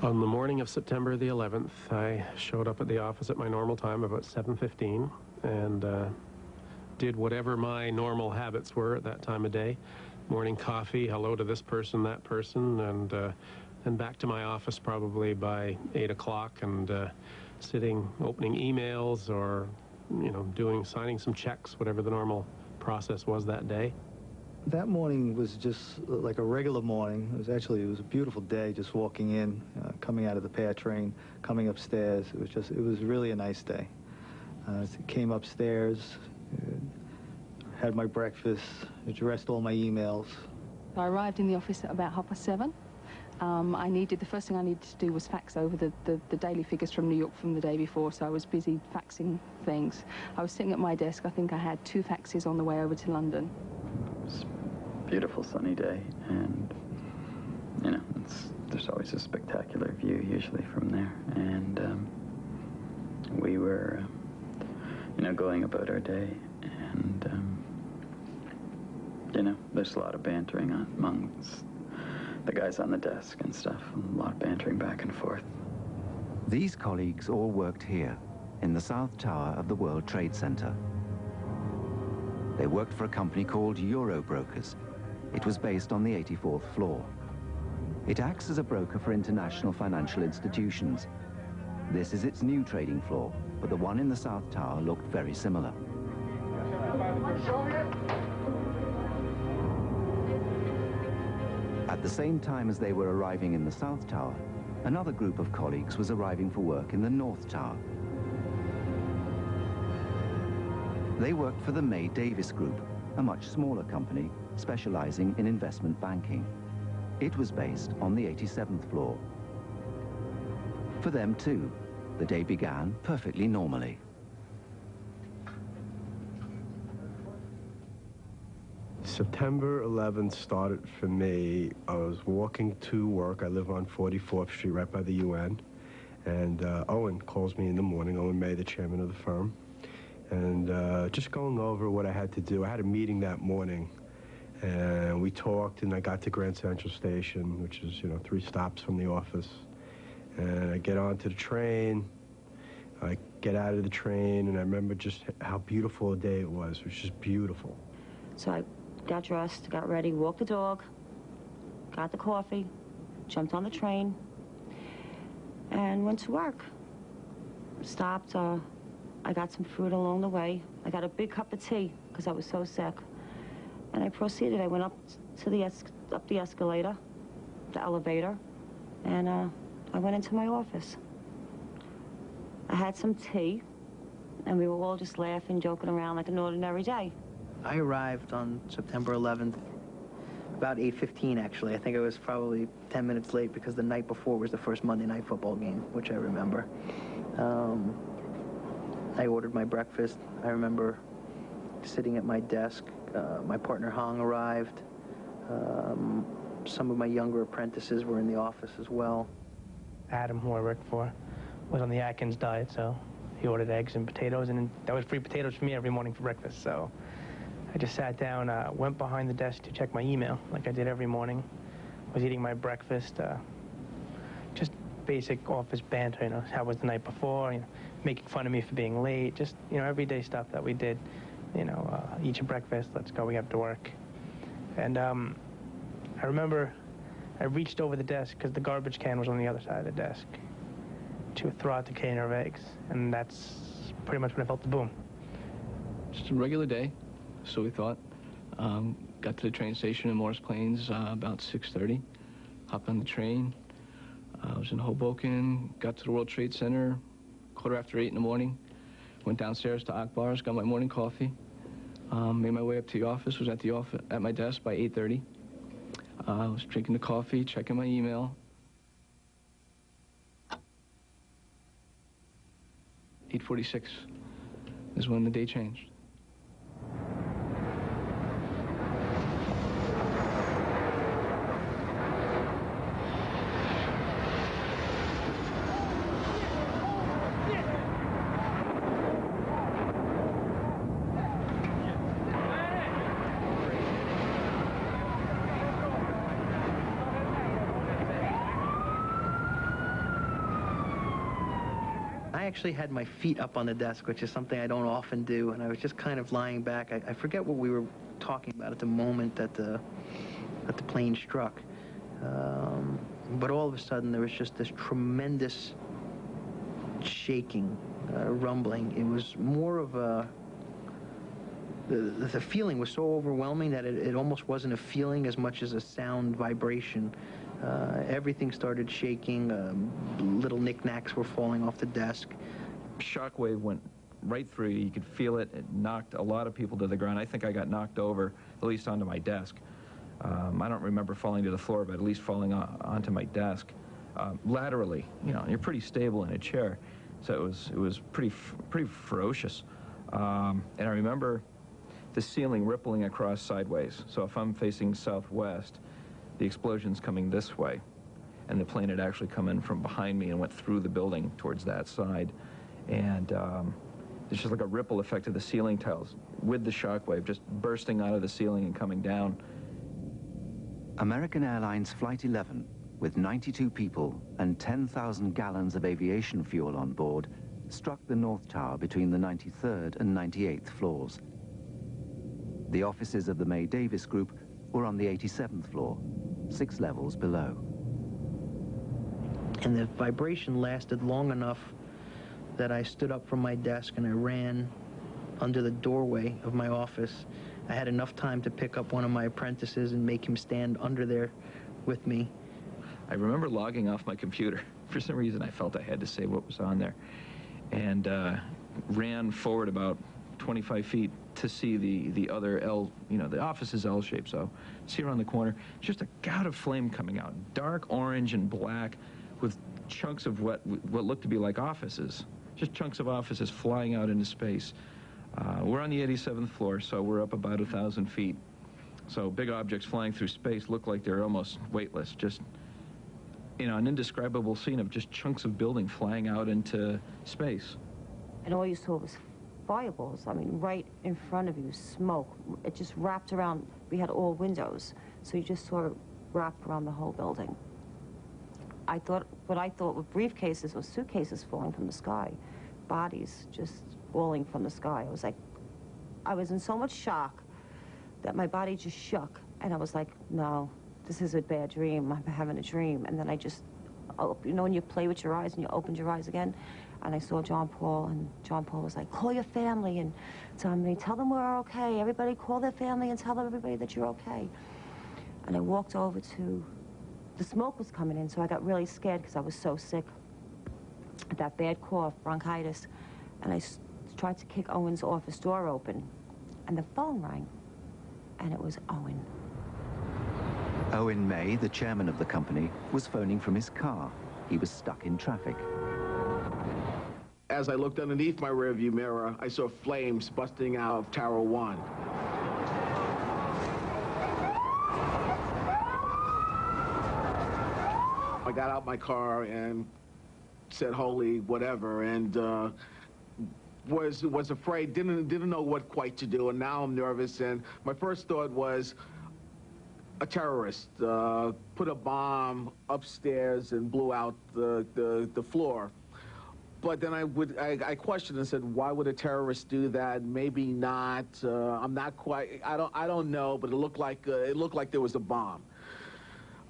On the morning of September the 11th, I showed up at the office at my normal time, about 7:15, and did whatever my normal habits were at that time of day. Morning coffee, hello to this person, that person, and back to my office probably by 8 o'clock, and sitting, opening emails, or, you know, signing some checks, whatever the normal process was that day. That morning was just like a regular morning. It was a beautiful day, just walking in, coming out of the PAIR train, coming upstairs. It was really a nice day. Came upstairs, had my breakfast, addressed all my emails. I arrived in the office at about 7:30. The first thing I needed to do was fax over the daily figures from New York from the day before, so I was busy faxing things. I was sitting at my desk. I think I had 2 faxes on the way over to London. It's a beautiful sunny day, and, you know, there's always a spectacular view usually from there, and we were, you know, going about our day, and, you know, there's a lot of bantering amongst the guys on the desk and stuff, and a lot of bantering back and forth. These colleagues all worked here, in the South Tower of the World Trade Center. They worked for a company called Eurobrokers. It was based on the 84th floor. It acts as a broker for international financial institutions. This is its new trading floor, but the one in the South Tower looked very similar. At the same time as they were arriving in the South Tower, another group of colleagues was arriving for work in the North Tower. They worked for the May Davis Group, a much smaller company specializing in investment banking. It was based on the 87th floor. For them too, the day began perfectly normally. September 11th started for me. I was walking to work. I live on 44th Street, right by the UN. And Owen calls me in the morning, Owen May, the chairman of the firm. And just going over what I had to do. I had a meeting that morning, and we talked, and I got to Grand Central Station, which is, you know, 3 stops from the office. And I get onto the train. I get out of the train, and I remember just how beautiful a day it was. It was just beautiful. So I got dressed, got ready, walked the dog, got the coffee, jumped on the train, and went to work. Stopped, I got some fruit along the way. I got a big cup of tea because I was so sick. And I proceeded. I went up the escalator, the elevator, and I went into my office. I had some tea, and we were all just laughing, joking around like an ordinary day. I arrived on September 11th, about 8:15 actually. I think I was probably 10 minutes late because the night before was the first Monday Night Football game, which I remember. I ordered my breakfast. I remember sitting at my desk. My partner Hong arrived. Some of my younger apprentices were in the office as well. Adam, who I worked for, was on the Atkins diet, so he ordered eggs and potatoes, and that was free potatoes for me every morning for breakfast. So I just sat down, went behind the desk to check my email, like I did every morning. Was eating my breakfast, just basic office banter, you know, how was the night before, you know, making fun of me for being late, just, you know, everyday stuff that we did, you know, eat your breakfast, let's go, we have to work. And I remember I reached over the desk because the garbage can was on the other side of the desk to throw out the container of eggs, and that's pretty much when I felt the boom. Just a regular day, so we thought. Got to the train station in Morris Plains about 6:30, hopped on the train. I was in Hoboken, got to the World Trade Center, 8:15 in the morning, went downstairs to Akbar's, got my morning coffee, made my way up to the office, was at my desk by 8:30. I was drinking the coffee, checking my email. 8:46 is when the day changed. actually had my feet up on the desk, which is something I don't often do, and I was just kind of lying back. I forget what we were talking about at the moment that the plane struck. But all of a sudden, there was just this tremendous shaking, rumbling. It was more of a... The feeling was so overwhelming that it almost wasn't a feeling as much as a sound vibration. Everything started shaking. Little knickknacks were falling off the desk. Shockwave went right through you. You could feel it. It knocked a lot of people to the ground. I think I got knocked over, at least onto my desk. I don't remember falling to the floor, but at least falling onto my desk. Laterally, you know, you're pretty stable in a chair, so it was pretty ferocious. And I remember the ceiling rippling across sideways. So if I'm facing southwest, the explosion's coming this way, and the plane had actually come in from behind me and went through the building towards that side. And there's just like a ripple effect of the ceiling tiles with the shockwave just bursting out of the ceiling and coming down. American Airlines Flight 11, with 92 people and 10,000 gallons of aviation fuel on board, struck the North Tower between the 93rd and 98th floors. The offices of the May Davis Group were on the 87th floor, 6 levels below. And the vibration lasted long enough that I stood up from my desk and I ran under the doorway of my office. I had enough time to pick up one of my apprentices and make him stand under there with me. I remember logging off my computer. For some reason, I felt I had to say what was on there. And ran forward about 25 feet to see the other L, you know, the office is L-shaped, so see around the corner, just a gout of flame coming out, dark orange and black, with chunks of what looked to be like offices, just chunks of offices flying out into space. We're on the 87th floor, so we're up about 1,000 feet. So big objects flying through space look like they're almost weightless, just, you know, an indescribable scene of just chunks of building flying out into space. And all you saw was fireballs. I mean, right in front of you, smoke. It just wrapped around. We had all windows, so you just saw it wrap around the whole building. What I thought were briefcases or suitcases falling from the sky, bodies just falling from the sky. I was in so much shock that my body just shook, and I was like, no, this is a bad dream. I'm having a dream. And then I just, you know, when you play with your eyes and you opened your eyes again, and I saw John Paul, and John Paul was like, call your family and tell them we're okay. Everybody call their family and tell everybody that you're okay. And I walked over to, the smoke was coming in, so I got really scared because I was so sick. That bad cough, bronchitis. And I tried to kick Owen's office door open, and the phone rang, and it was Owen. Owen May, the chairman of the company, was phoning from his car. He was stuck in traffic. As I looked underneath my rearview mirror, I saw flames busting out of Tower 1. I got out my car and said, holy whatever, and was afraid, didn't know what quite to do, and now I'm nervous, and my first thought was a terrorist put a bomb upstairs and blew out the floor. But then I questioned and said, why would a terrorist do that? Maybe not. I'm not quite. I don't know. But it looked like there was a bomb.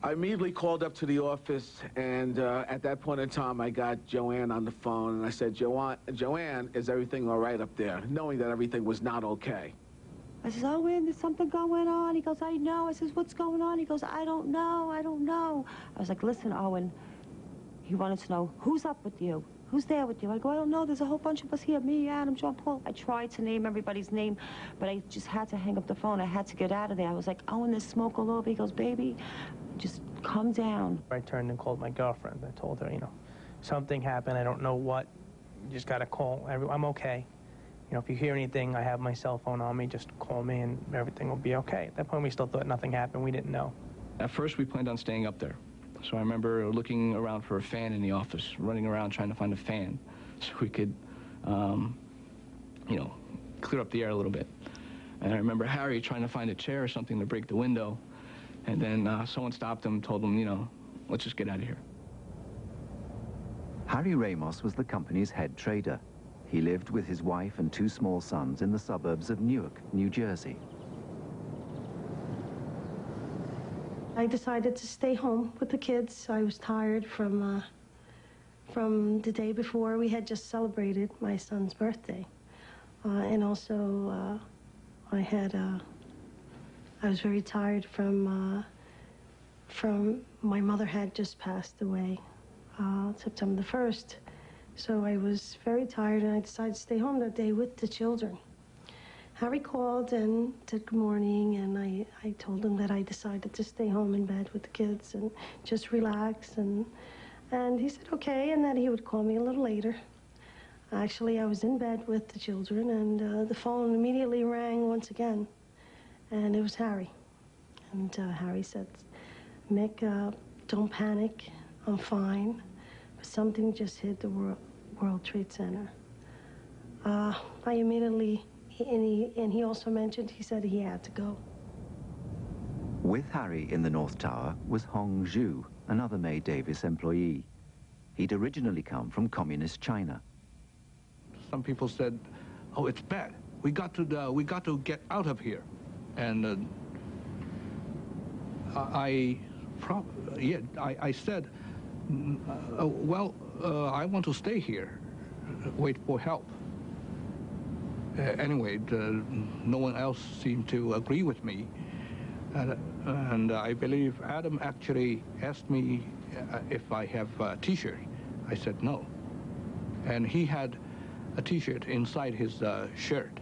I immediately called up to the office, and at that point in time, I got Joanne on the phone, and I said, Joanne, is everything all right up there? Knowing that everything was not okay. I says, Owen, there's something going on. He goes, I know. I says, what's going on? He goes, I don't know. I don't know. I was like, listen, Owen. He wanted to know, who's up with you? Who's there with you? I go, I don't know. There's a whole bunch of us here. Me, Adam, John Paul. I tried to name everybody's name, but I just had to hang up the phone. I had to get out of there. I was like, Owen, there's smoke all over. He goes, baby, just calm down. I turned and called my girlfriend. I told her, you know, something happened. I don't know what. You just got to call. I'm okay. You know, if you hear anything, I have my cell phone on me. Just call me and everything will be okay. At that point, we still thought nothing happened. We didn't know. At first, we planned on staying up there. So I remember looking around for a fan in the office, running around trying to find a fan so we could, you know, clear up the air a little bit. And I remember Harry trying to find a chair or something to break the window. And then someone stopped him, told him, you know, let's just get out of here. Harry Ramos was the company's head trader. He lived with his wife and 2 small sons in the suburbs of Newark, New Jersey. I decided to stay home with the kids. I was tired from the day before. We had just celebrated my son's birthday. And also, I was very tired from my mother had just passed away September the 1st. So I was very tired, and I decided to stay home that day with the children. Harry called and said good morning, and I told him that I decided to stay home in bed with the kids and just relax, and he said okay, and that he would call me a little later. Actually, I was in bed with the children, and the phone immediately rang once again, and it was Harry. And Harry said, Mick, don't panic, I'm fine, but something just hit the World Trade Center. I immediately, and he also mentioned, he said he had to go. With Harry in the North Tower was Hong Zhu, another May Davis employee. He'd originally come from communist China. Some people said, "Oh, it's bad. We got to get out of here," and I said, "Well, I want to stay here, wait for help." Anyway, no one else seemed to agree with me, and I believe Adam actually asked me if I have a T-shirt. I said no, and he had a T-shirt inside his shirt,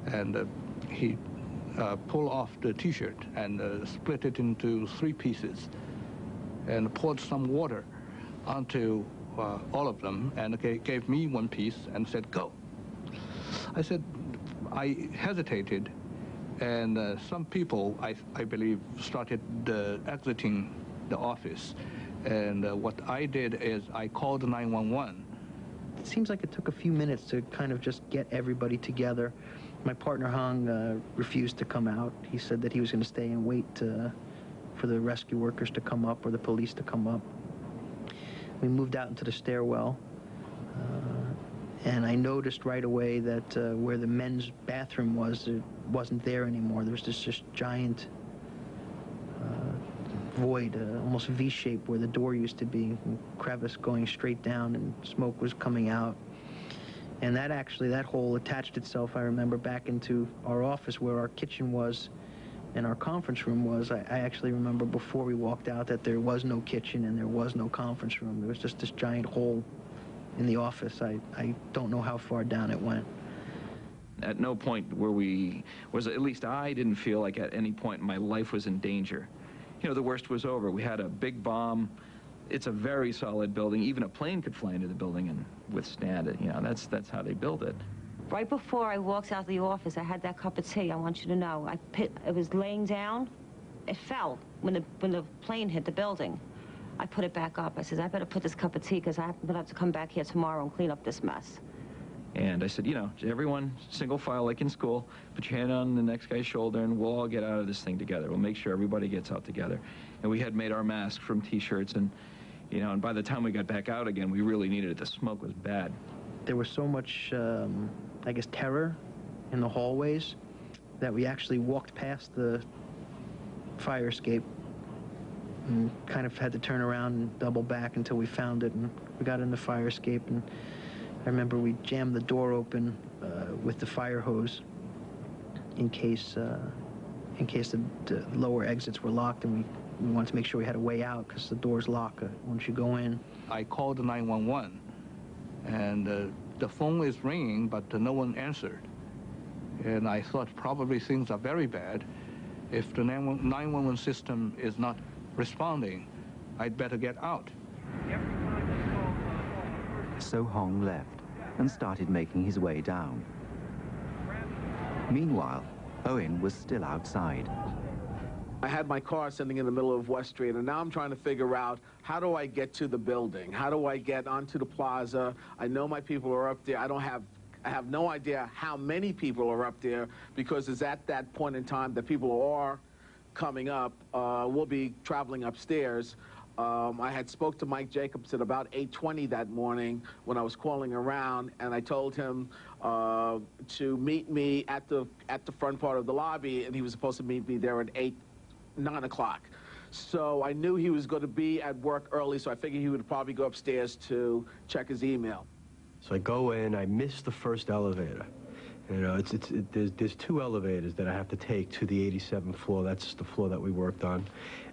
and he pulled off the T-shirt and split it into 3 pieces and poured some water onto all of them, and gave me 1 piece and said, "Go." I said, I hesitated, and some people, I believe, started exiting the office, and what I did is I called 911. It seems like it took a few minutes to kind of just get everybody together. My partner, Hong, refused to come out. He said that he was going to stay and wait for the rescue workers to come up or the police to come up. We moved out into the stairwell, and I noticed right away that where the men's bathroom was, it wasn't there anymore. There was this just giant void, almost V-shaped, where the door used to be, crevice going straight down, and smoke was coming out. And that hole attached itself, I remember, back into our office where our kitchen was and our conference room was. I actually remember before we walked out that there was no kitchen and there was no conference room. There was just this giant hole in the office. I don't know how far down it went. At no point at least I didn't feel like at any point my life was in danger. You know, the worst was over. We had a big bomb. It's a very solid building. Even a plane could fly into the building and withstand it. You know, that's how they build it. Right before I walked out of the office, I had that cup of tea. I want you to know. It was laying down. It fell when the plane hit the building. I put it back up. I said, I better put this cup of tea because I'm going to have to come back here tomorrow and clean up this mess. And I said, you know, everyone, single file like in school, put your hand on the next guy's shoulder and we'll all get out of this thing together. We'll make sure everybody gets out together. And we had made our masks from T-shirts, and, you know, and by the time we got back out again, we really needed it. The smoke was bad. There was so much, I guess, terror in the hallways that we actually walked past the fire escape and kind of had to turn around and double back until we found it, and we got in the fire escape, and I remember we jammed the door open with the fire hose in case the lower exits were locked, and we wanted to make sure we had a way out because the doors lock once you go in. I called 911, and the phone is ringing, but no one answered. And I thought probably things are very bad. If the 911 system is not responding, I'd better get out. So Hong left and started making his way down. Meanwhile, Owen was still outside. I had my car sitting in the middle of West Street, and now I'm trying to figure out, how do I get to the building? How do I get onto the plaza? I know my people are up there. I have no idea how many people are up there, because it's at that point in time that people are coming up. We'll be traveling upstairs. I had spoke to Mike Jacobs at about 8:20 that morning when I was calling around, and I told him to meet me at the front part of the lobby, and he was supposed to meet me there at 9 o'clock. So I knew he was going to be at work early, so I figured he would probably go upstairs to check his email. So I go in, I miss the first elevator. You know, there's two elevators that I have to take to the 87th floor. That's the floor that we worked on.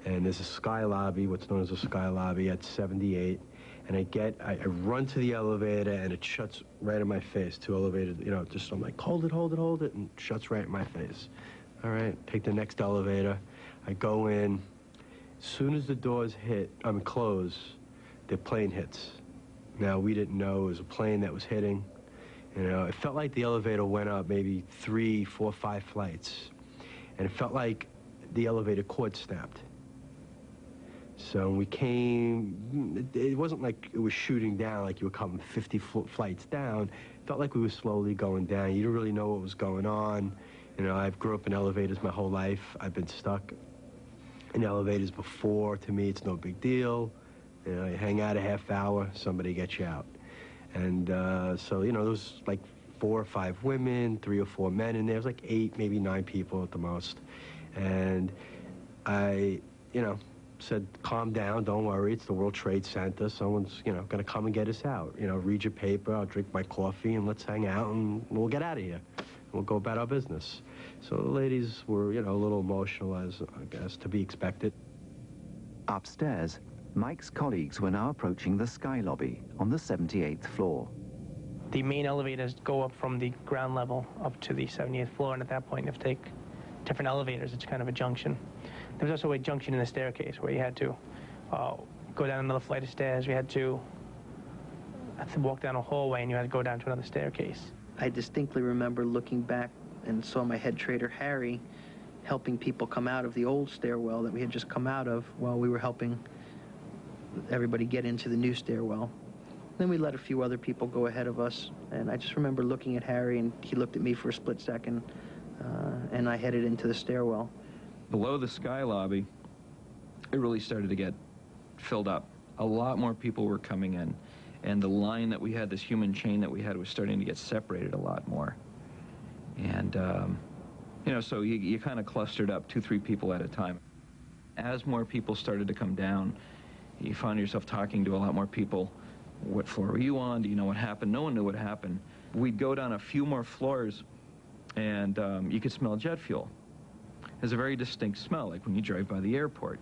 And there's a sky lobby, what's known as a sky lobby at 78. And I run to the elevator, and it shuts right in my face. Two elevators, you know, just I'm like, hold it, and it shuts right in my face. All right, take the next elevator. I go in. As soon as the doors close, the plane hits. Now, we didn't know it was a plane that was hitting. You know, it felt like the elevator went up maybe 3, 4, 5 flights. And it felt like the elevator cord snapped. So we came, it wasn't like it was shooting down, like you were coming 50 flights down. It felt like we were slowly going down. You didn't really know what was going on. You know, I've grew up in elevators my whole life. I've been stuck in elevators before. To me, it's no big deal. You know, you hang out a half hour, somebody gets you out. And so, you know, there was like 4 or 5 women, 3 or 4 men in there. It was like 8, maybe 9 people at the most. And I, you know, said, calm down, don't worry, it's the World Trade Center. Someone's, you know, going to come and get us out. You know, read your paper, I'll drink my coffee, and let's hang out, and we'll get out of here. We'll go about our business. So the ladies were, you know, a little emotional, as I guess, to be expected. Upstairs, Mike's colleagues were now approaching the sky lobby on the 78th floor. The main elevators go up from the ground level up to the 78th floor, and at that point you have to take different elevators. It's kind of a junction. There was also a junction in the staircase where you had to go down another flight of stairs. You had to walk down a hallway, and you had to go down to another staircase. I distinctly remember looking back and saw my head trader, Harry, helping people come out of the old stairwell that we had just come out of while we were helping everybody get into the new stairwell. Then we let a few other people go ahead of us, and I just remember looking at Harry, and he looked at me for a split second, and I headed into the stairwell. Below the sky lobby, it really started to get filled up. A lot more people were coming in, and the line that we had, this human chain that we had, was starting to get separated a lot more. And, you know, so you kind of clustered up 2, 3 people at a time. As more people started to come down, you found yourself talking to a lot more people. What floor were you on? Do you know what happened? No one knew what happened. We'd go down a few more floors, and you could smell jet fuel. There's a very distinct smell, like when you drive by the airport.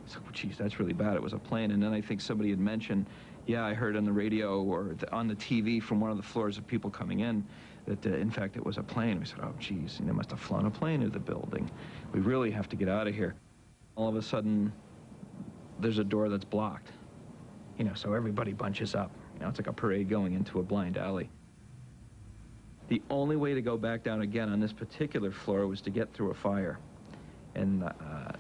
It's like, oh, geez, that's really bad. It was a plane. And then I think somebody had mentioned, yeah, I heard on the radio or on the TV from one of the floors of people coming in that, in fact, it was a plane. We said, oh, geez, they must have flown a plane into the building. We really have to get out of here. All of a sudden, there's a door that's blocked. You know, so everybody bunches up. You know, it's like a parade going into a blind alley. The only way to go back down again on this particular floor was to get through a fire. And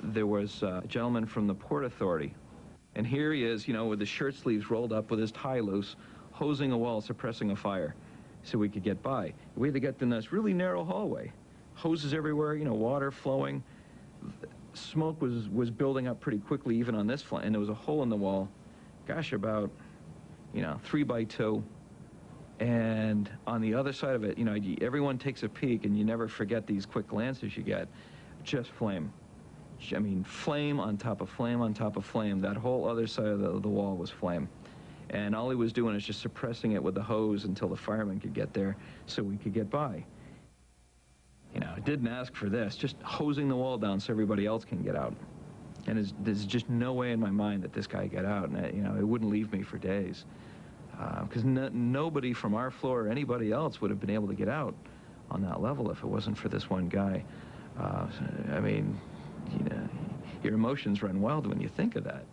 there was a gentleman from the Port Authority. And here he is, you know, with his shirt sleeves rolled up with his tie loose, hosing a wall, suppressing a fire so we could get by. We had to get in this really narrow hallway. Hoses everywhere, you know, water flowing. Smoke was building up pretty quickly even on this flight, and there was a hole in the wall, gosh, about, you know, 3 by 2. And on the other side of it, you know, everyone takes a peek, and you never forget these quick glances you get. Just flame. I mean, flame on top of flame on top of flame. That whole other side of the wall was flame. And all he was doing is just suppressing it with the hose until the firemen could get there so we could get by. You know, it didn't ask for this, just hosing the wall down so everybody else can get out. And there's just no way in my mind that this guy got out, and you know, it wouldn't leave me for days. Because nobody from our floor or anybody else would have been able to get out on that level if it wasn't for this one guy. I mean, you know, your emotions run wild when you think of that.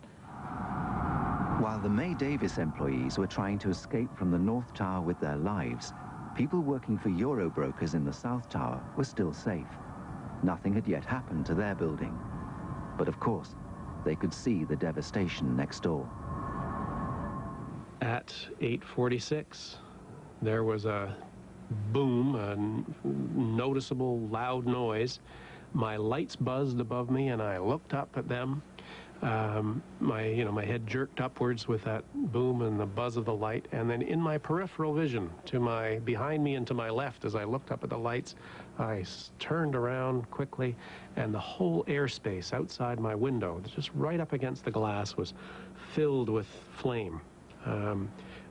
While the May Davis employees were trying to escape from the North Tower with their lives, people working for Euro brokers in the South Tower were still safe. Nothing had yet happened to their building. But of course, they could see the devastation next door. At 8:46, there was a boom, a noticeable loud noise. My lights buzzed above me, and I looked up at them. My head jerked upwards with that boom and the buzz of the light, and then in my peripheral vision, behind me and to my left, as I looked up at the lights, I turned around quickly, and the whole airspace outside my window, just right up against the glass, was filled with flame,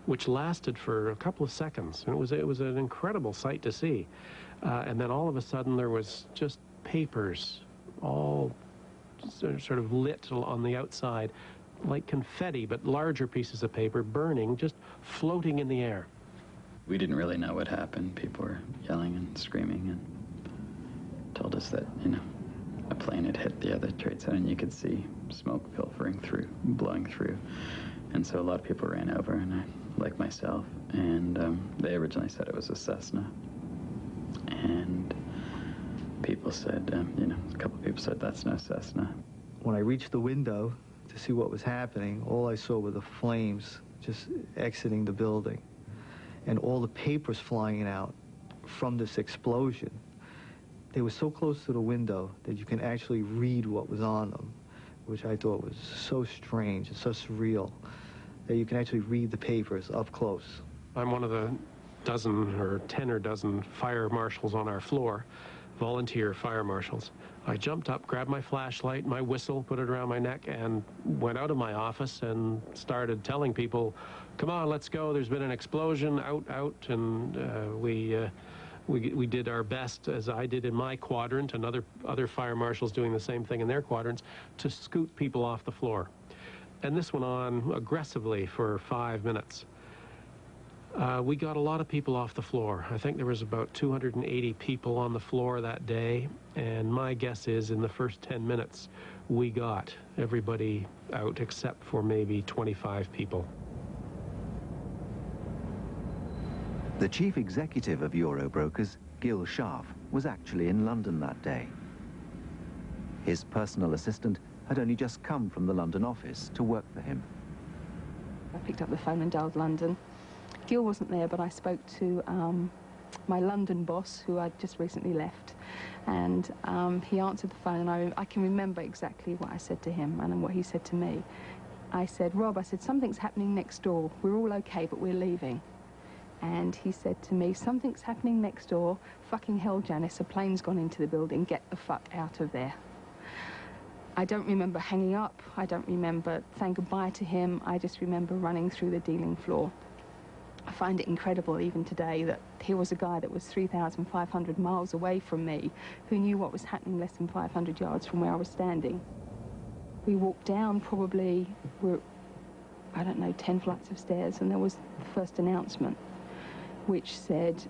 which lasted for a couple of seconds. And it was an incredible sight to see. And then all of a sudden, there was just papers all sort of lit on the outside, like confetti, but larger pieces of paper burning, just floating in the air. We didn't really know what happened. People were yelling and screaming and told us that, a plane had hit the other Trade Center, and you could see smoke pilfering through, blowing through. And so a lot of people ran over, and I, like myself, and they originally said it was a Cessna. And people said, a couple of people said, that's no Cessna. When I reached the window to see what was happening, all I saw were the flames just exiting the building and all the papers flying out from this explosion. They were so close to the window that you can actually read what was on them, which I thought was so strange and so surreal, that you can actually read the papers up close. I'm one of the dozen or 10 or dozen fire marshals on our floor, volunteer fire marshals. I jumped up, grabbed my flashlight, my whistle, put it around my neck, and went out of my office and started telling people, come on, let's go, there's been an explosion, out, and we did our best, as I did in my quadrant, and other fire marshals doing the same thing in their quadrants, to scoot people off the floor. And this went on aggressively for 5 minutes. We got a lot of people off the floor. I think there was about 280 people on the floor that day, and my guess is in the first 10 minutes, we got everybody out except for maybe 25 people. The chief executive of Eurobrokers, Gil Scharf, was actually in London that day. His personal assistant had only just come from the London office to work for him. I picked up the phone and dialed London. Gil wasn't there, but I spoke to my London boss, who I'd just recently left, and he answered the phone, and I can remember exactly what I said to him and what he said to me. I said, Rob, I said, something's happening next door. We're all okay, but we're leaving. And he said to me, something's happening next door. Fucking hell, Janice, a plane's gone into the building. Get the fuck out of there. I don't remember hanging up. I don't remember saying goodbye to him. I just remember running through the dealing floor. I find it incredible even today that here was a guy that was 3,500 miles away from me who knew what was happening less than 500 yards from where I was standing. We walked down probably, I don't know, 10 flights of stairs, and there was the first announcement, which said,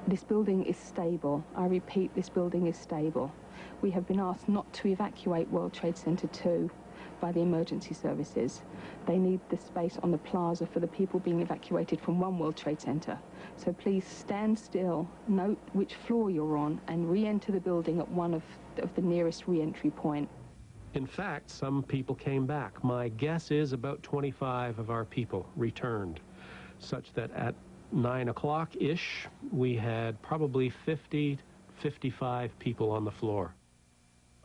this building is stable. I repeat, this building is stable. We have been asked not to evacuate World Trade Center 2 by the emergency services. They need the space on the plaza for the people being evacuated from one World Trade Center. So please stand still, note which floor you're on, and re-enter the building at one of the nearest re-entry point. In fact, some people came back. My guess is about 25 of our people returned, such that at 9 o'clock-ish, we had probably 50, 55 people on the floor.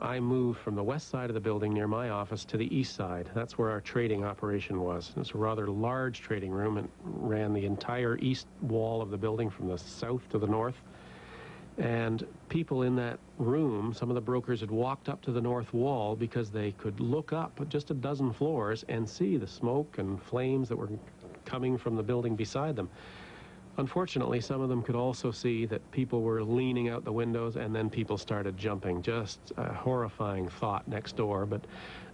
I moved from the west side of the building near my office to the east side. That's where our trading operation was. It's a rather large trading room. It ran the entire east wall of the building from the south to the north. And people in that room, some of the brokers had walked up to the north wall because they could look up just a dozen floors and see the smoke and flames that were coming from the building beside them. Unfortunately, some of them could also see that people were leaning out the windows, and then people started jumping. Just a horrifying thought next door. But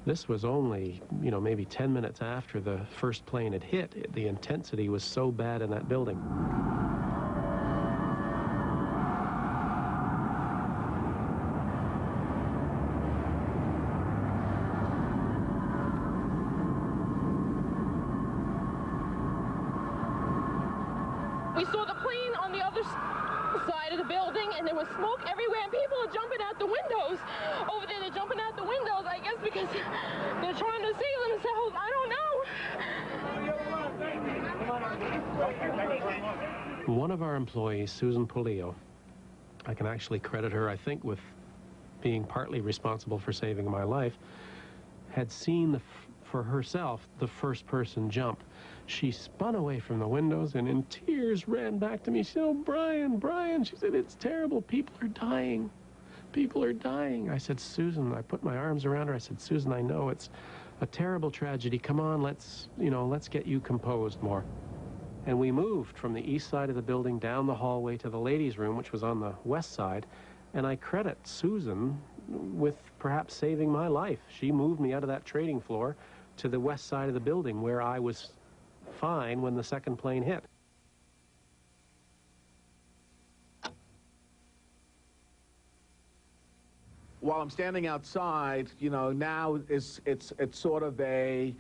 this was only, maybe 10 minutes after the first plane had hit. The intensity was so bad in that building. We saw the plane on the other side of the building, and there was smoke everywhere, and people are jumping out the windows. Over there, they're jumping out the windows, I guess, because they're trying to save themselves. I don't know. One of our employees, Susan Polillo, I can actually credit her, I think, with being partly responsible for saving my life. had seen for herself the first person jump. She spun away from the windows and in tears ran back to me. She said, "Oh, Brian, Brian," she said, "it's terrible. People are dying. People are dying." I said, "Susan," I put my arms around her. I said, "Susan, I know it's a terrible tragedy. Come on, let's get you composed more." And we moved from the east side of the building down the hallway to the ladies' room, which was on the west side. And I credit Susan with perhaps saving my life. She moved me out of that trading floor to the west side of the building where I was fine when the second plane hit. While I'm standing outside, now it's sort of a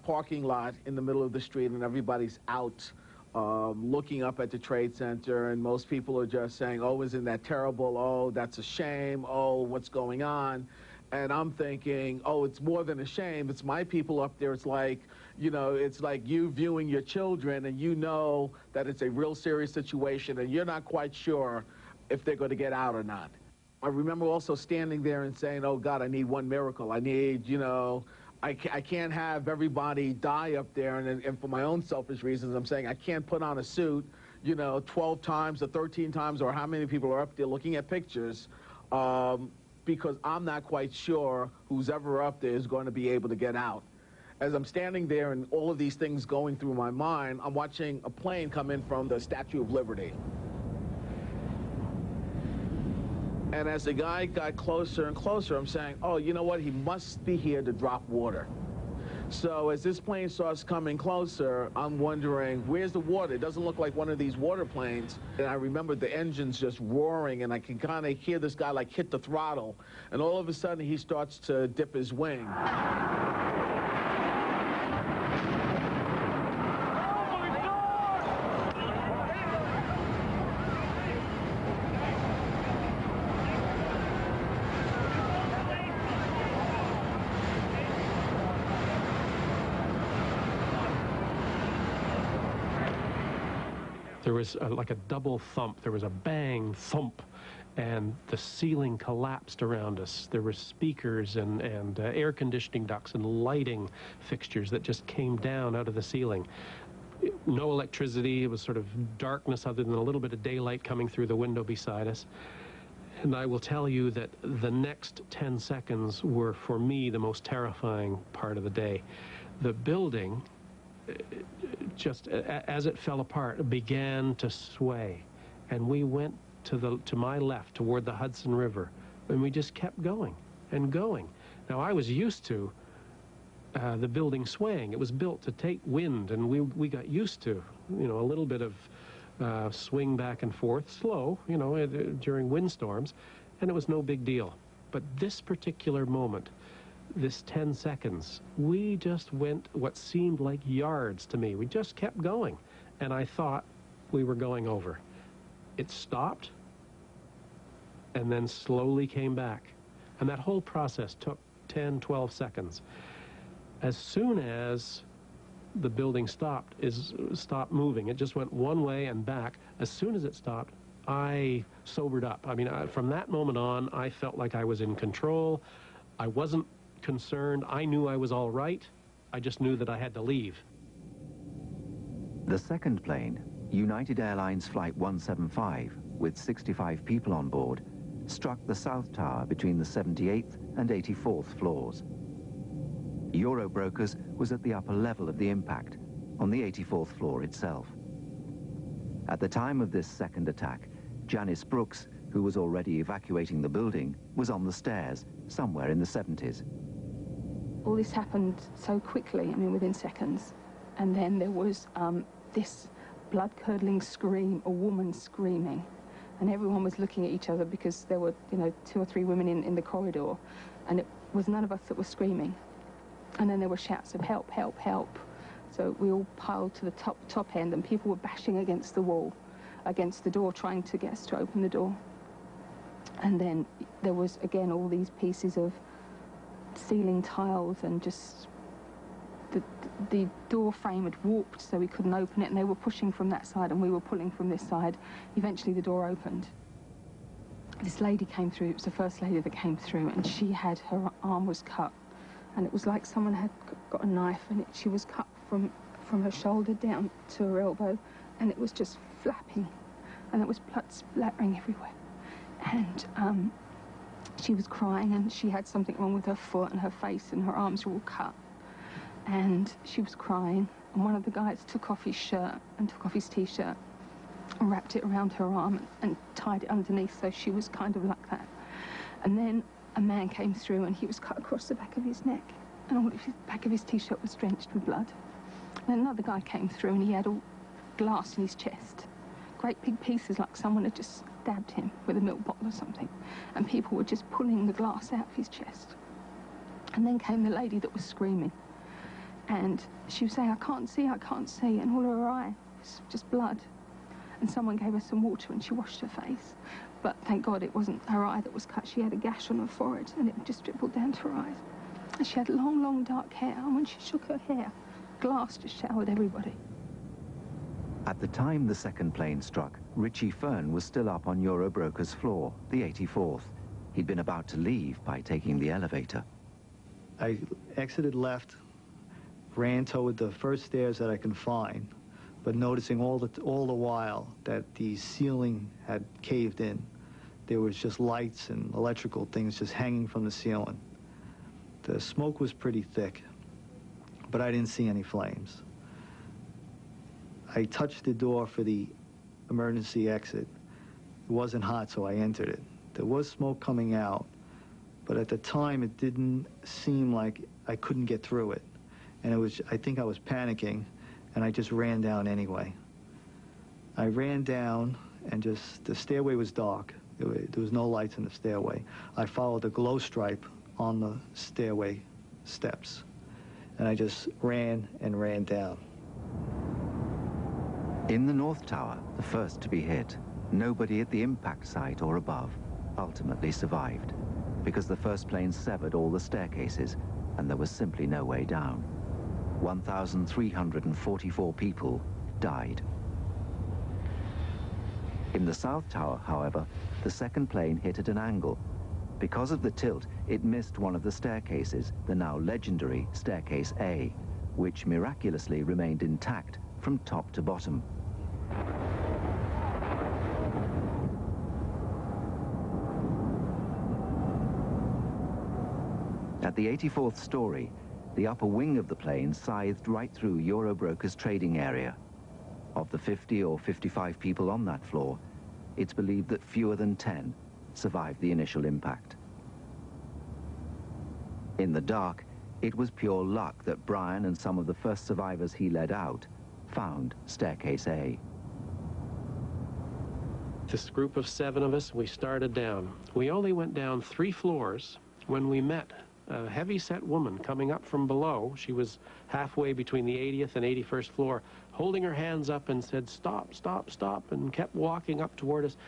parking lot in the middle of the street, and everybody's out looking up at the Trade Center, and most people are just saying, "Oh, isn't that terrible? Oh, that's a shame. Oh, what's going on?" And I'm thinking, oh, it's more than a shame. It's my people up there. It's like, it's like you viewing your children, and you know that it's a real serious situation, and you're not quite sure if they're going to get out or not. I remember also standing there and saying, "Oh, God, I need one miracle. I need, I can't have everybody die up there." And for my own selfish reasons, I'm saying I can't put on a suit, 12 times or 13 times, or how many people are up there looking at pictures, because I'm not quite sure who's ever up there is going to be able to get out. As I'm standing there and all of these things going through my mind, I'm watching a plane come in from the Statue of Liberty. And as the guy got closer and closer, I'm saying, "Oh, you know what? He must be here to drop water." So as this plane starts coming closer, I'm wondering, where's the water? It doesn't look like one of these water planes. And I remember the engines just roaring, and I can kind of hear this guy like hit the throttle. And all of a sudden, he starts to dip his wing. There was like a double thump. There was a bang, thump, and the ceiling collapsed around us. There were speakers and air conditioning ducts and lighting fixtures that just came down out of the ceiling. No electricity. It was sort of darkness other than a little bit of daylight coming through the window beside us. And I will tell you that the next 10 seconds were, for me, the most terrifying part of the day. The building, just as it fell apart, began to sway, and we went to my left toward the Hudson River, and we just kept going and going. Now, I was used to the building swaying. It was built to take wind, and we got used to a little bit of swing back and forth, slow, during windstorms, and it was no big deal. But this particular moment, this 10 seconds, we just went what seemed like yards to me. We just kept going, and I thought we were going over. It stopped, and then slowly came back. And that whole process took 10, 12 seconds. As soon as the building stopped moving, it just went one way and back. As soon as it stopped, I sobered up. I mean, from that moment on, I felt like I was in control. I wasn't concerned. I knew I was all right. I just knew that I had to leave. The second plane, United Airlines Flight 175, with 65 people on board, struck the South Tower between the 78th and 84th floors. Eurobrokers was at the upper level of the impact, on the 84th floor itself. At the time of this second attack, Janice Brooks, who was already evacuating the building, was on the stairs, somewhere in the 70s. All this happened so quickly, I mean, within seconds. And then there was this blood-curdling scream, a woman screaming. And everyone was looking at each other because there were, 2 or 3 women in the corridor. And it was none of us that were screaming. And then there were shouts of help, help, help. So we all piled to the top end, and people were bashing against the wall, against the door, trying to get us to open the door. And then there was, again, all these pieces of ceiling tiles, and just the door frame had warped, so we couldn't open it, and they were pushing from that side, and we were pulling from this side. Eventually the door opened. This lady came through. It was the first lady that came through, and she had, her arm was cut, and it was like someone had got a knife, and she was cut from her shoulder down to her elbow, and it was just flapping, and there was blood splattering everywhere. And she was crying, and she had something wrong with her foot, and her face and her arms were all cut. And she was crying, and one of the guys took off his shirt and took off his T-shirt and wrapped it around her arm and tied it underneath, so she was kind of like that. And then a man came through, and he was cut across the back of his neck, and all of the back of his T-shirt was drenched with blood. And another guy came through, and he had all glass in his chest. Great big pieces, like someone had just stabbed him with a milk bottle or something. And people were just pulling the glass out of his chest. And then came the lady that was screaming. And she was saying, I can't see, and all her eye was just blood. And someone gave her some water, and she washed her face. But thank God it wasn't her eye that was cut. She had a gash on her forehead, and it just dribbled down to her eyes. And she had long, long dark hair, and when she shook her hair, glass just showered everybody. At the time the second plane struck, Richie Fern was still up on Eurobroker's floor, the 84th. He'd been about to leave by taking the elevator. I exited left, ran toward the first stairs that I can find, but noticing all the while that the ceiling had caved in. There was just lights and electrical things just hanging from the ceiling. The smoke was pretty thick, but I didn't see any flames. I touched the door for the emergency exit. It wasn't hot, so I entered it. There was smoke coming out, but at the time it didn't seem like I couldn't get through it. And I think I was panicking, and I just ran down anyway. I ran down, and the stairway was dark. There was no lights in the stairway. I followed the glow stripe on the stairway steps, and I just ran and ran down. In the North Tower, the first to be hit, nobody at the impact site or above ultimately survived, because the first plane severed all the staircases, and there was simply no way down. 1,344 people died. In the South Tower, however, the second plane hit at an angle. Because of the tilt, it missed one of the staircases, the now legendary Staircase A, which miraculously remained intact from top to bottom. At the 84th story, the upper wing of the plane scythed right through Eurobroker's trading area. Of the 50 or 55 people on that floor, it's believed that fewer than 10 survived the initial impact. In the dark, it was pure luck that Brian and some of the first survivors he led out found Staircase A. This group of 7 of us, we started down. We only went down 3 floors when we met a heavy-set woman coming up from below. She was halfway between the 80th and 81st floor, holding her hands up and said, "Stop, stop, stop," and kept walking up toward us.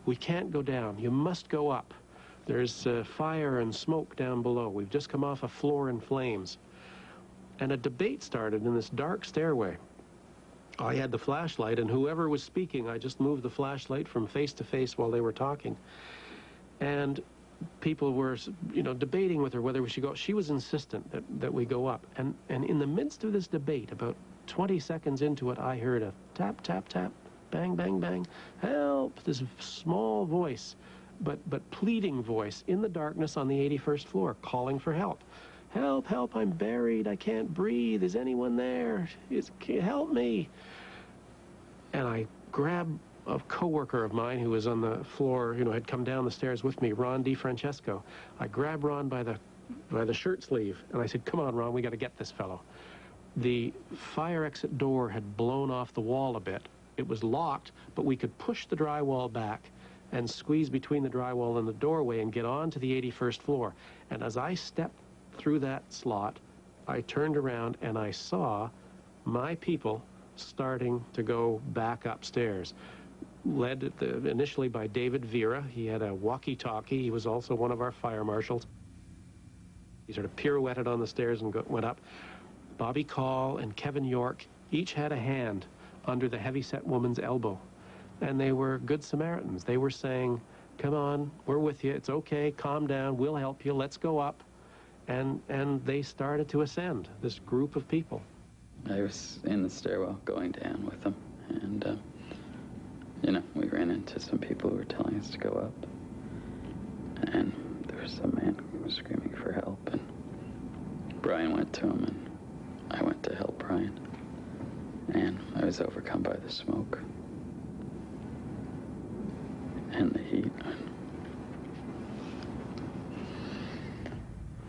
"We can't go down. You must go up. There's fire and smoke down below. We've just come off a floor in flames." And a debate started in this dark stairway. I had the flashlight, and whoever was speaking, I just moved the flashlight from face to face while they were talking. And people were, debating with her whether we should go. She was insistent that we go up. And in the midst of this debate, about 20 seconds into it, I heard a tap, tap, tap, bang, bang, bang, help, this small voice, but pleading voice in the darkness on the 81st floor, calling for help. "Help, help, I'm buried, I can't breathe, is anyone there? Help me." And I grabbed a coworker of mine who was on the floor, had come down the stairs with me, Ron DiFrancesco. I grabbed Ron by the shirt sleeve, and I said, "Come on, Ron, we got to get this fellow." The fire exit door had blown off the wall a bit. It was locked, but we could push the drywall back and squeeze between the drywall and the doorway and get on to the 81st floor. And as I stepped through that slot, I turned around and I saw my people starting to go back upstairs, led initially by David Vera. He had a walkie-talkie. He was also one of our fire marshals. He sort of pirouetted on the stairs and went up. Bobby Call and Kevin York each had a hand under the heavy-set woman's elbow. And they were good Samaritans. They were saying, "Come on, we're with you. It's okay. Calm down. We'll help you. Let's go up." and they started to ascend, this group of people. I was in the stairwell going down with them, and, you know, we ran into some people who were telling us to go up, and there was some man who was screaming for help, and Brian went to him, and I went to help Brian, and I was overcome by the smoke and the heat.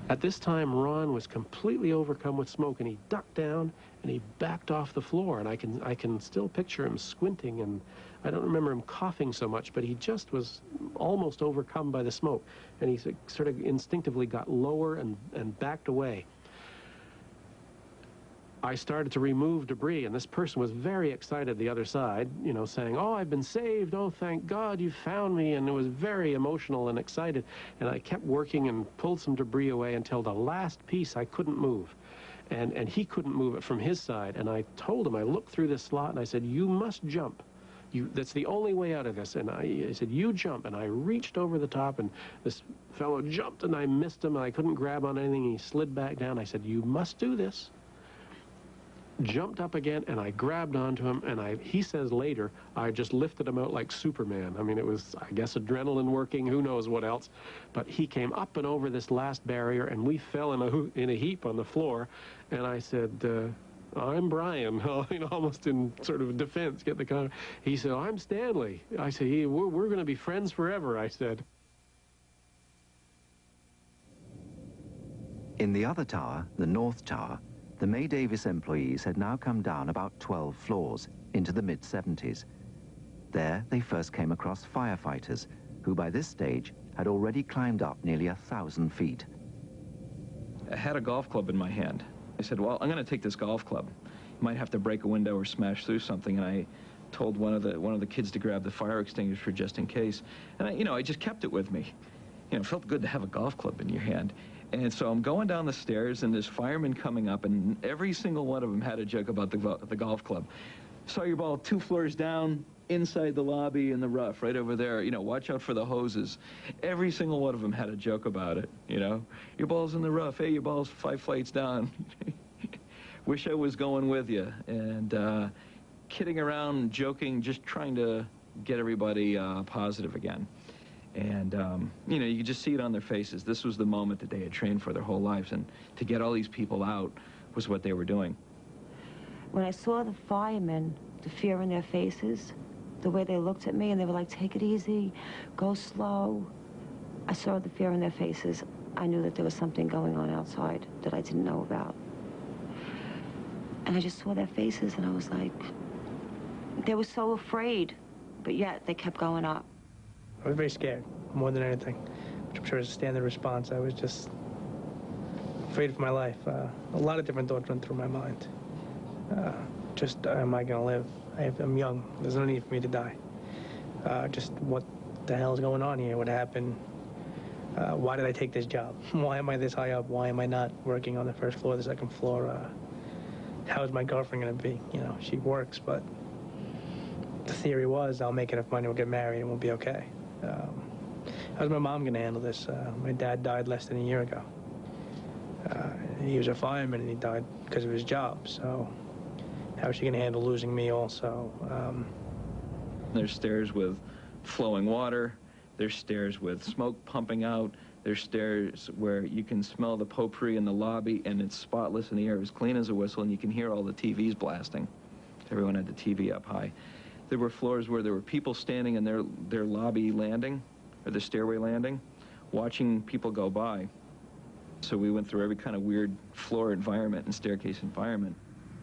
At this time, Ron was completely overcome with smoke, and he ducked down and he backed off the floor. And I can still picture him squinting, and I don't remember him coughing so much, but he just was almost overcome by the smoke. And he sort of instinctively got lower and backed away. I started to remove debris, and this person was very excited the other side, you know, saying, "Oh, I've been saved. Oh, thank God you found me." And it was very emotional and excited. And I kept working and pulled some debris away until the last piece I couldn't move. And he couldn't move it from his side. And I told him, I looked through this slot, and I said, "You must jump. That's the only way out of this." And I said, "You jump." And I reached over the top, and this fellow jumped, and I missed him, and I couldn't grab on anything. He slid back down. I said, "You must do this." Jumped up again, and I grabbed onto him, and he says later, I just lifted him out like Superman. I mean, it was, I guess, adrenaline working, who knows what else. But he came up and over this last barrier, and we fell in a heap on the floor. And I said, "I'm Brian," you know, almost in sort of defense. He said, "I'm Stanley." I said, we're going to be friends forever," I said. In the other tower, the North Tower, the May Davis employees had now come down about 12 floors into the mid-70s. There, they first came across firefighters, who by this stage had already climbed up nearly 1,000 feet. I had a golf club in my hand. I said, "Well, I'm going to take this golf club. You might have to break a window or smash through something." And I told one of the kids to grab the fire extinguisher just in case. And I just kept it with me. You know, it felt good to have a golf club in your hand. And so I'm going down the stairs, and there's firemen coming up, and every single one of them had a joke about the golf club. "Saw your ball 2 floors down, inside the lobby in the rough, right over there. You know, watch out for the hoses." Every single one of them had a joke about it, you know. "Your ball's in the rough. Hey, your ball's 5 flights down." Wish I was going with you. And kidding around, joking, just trying to get everybody positive again. And, you know, you could just see it on their faces. This was the moment that they had trained for their whole lives, and to get all these people out was what they were doing. When I saw the firemen, the fear in their faces, the way they looked at me, and they were like, "Take it easy, go slow." I saw the fear in their faces. I knew that there was something going on outside that I didn't know about. And I just saw their faces, and I was like, they were so afraid, but yet they kept going up. I was very scared, more than anything, which I'm sure is a standard response. I was just afraid for my life. A lot of different thoughts went through my mind. Am I going to live? I'm young. There's no need for me to die. Just what the hell is going on here? What happened? Why did I take this job? Why am I this high up? Why am I not working on the first floor, the second floor? How is my girlfriend going to be? You know, she works, but the theory was I'll make enough money, we'll get married, and we'll be okay. How's my mom going to handle this? My dad died less than a year ago. He was a fireman, and he died because of his job. So how is she going to handle losing me also? There's stairs with flowing water. There's stairs with smoke pumping out. There's stairs where you can smell the potpourri in the lobby, and it's spotless, and the air is clean as a whistle, and you can hear all the TVs blasting. Everyone had the TV up high. There were floors where there were people standing in their lobby landing, or the stairway landing, watching people go by. So we went through every kind of weird floor environment and staircase environment.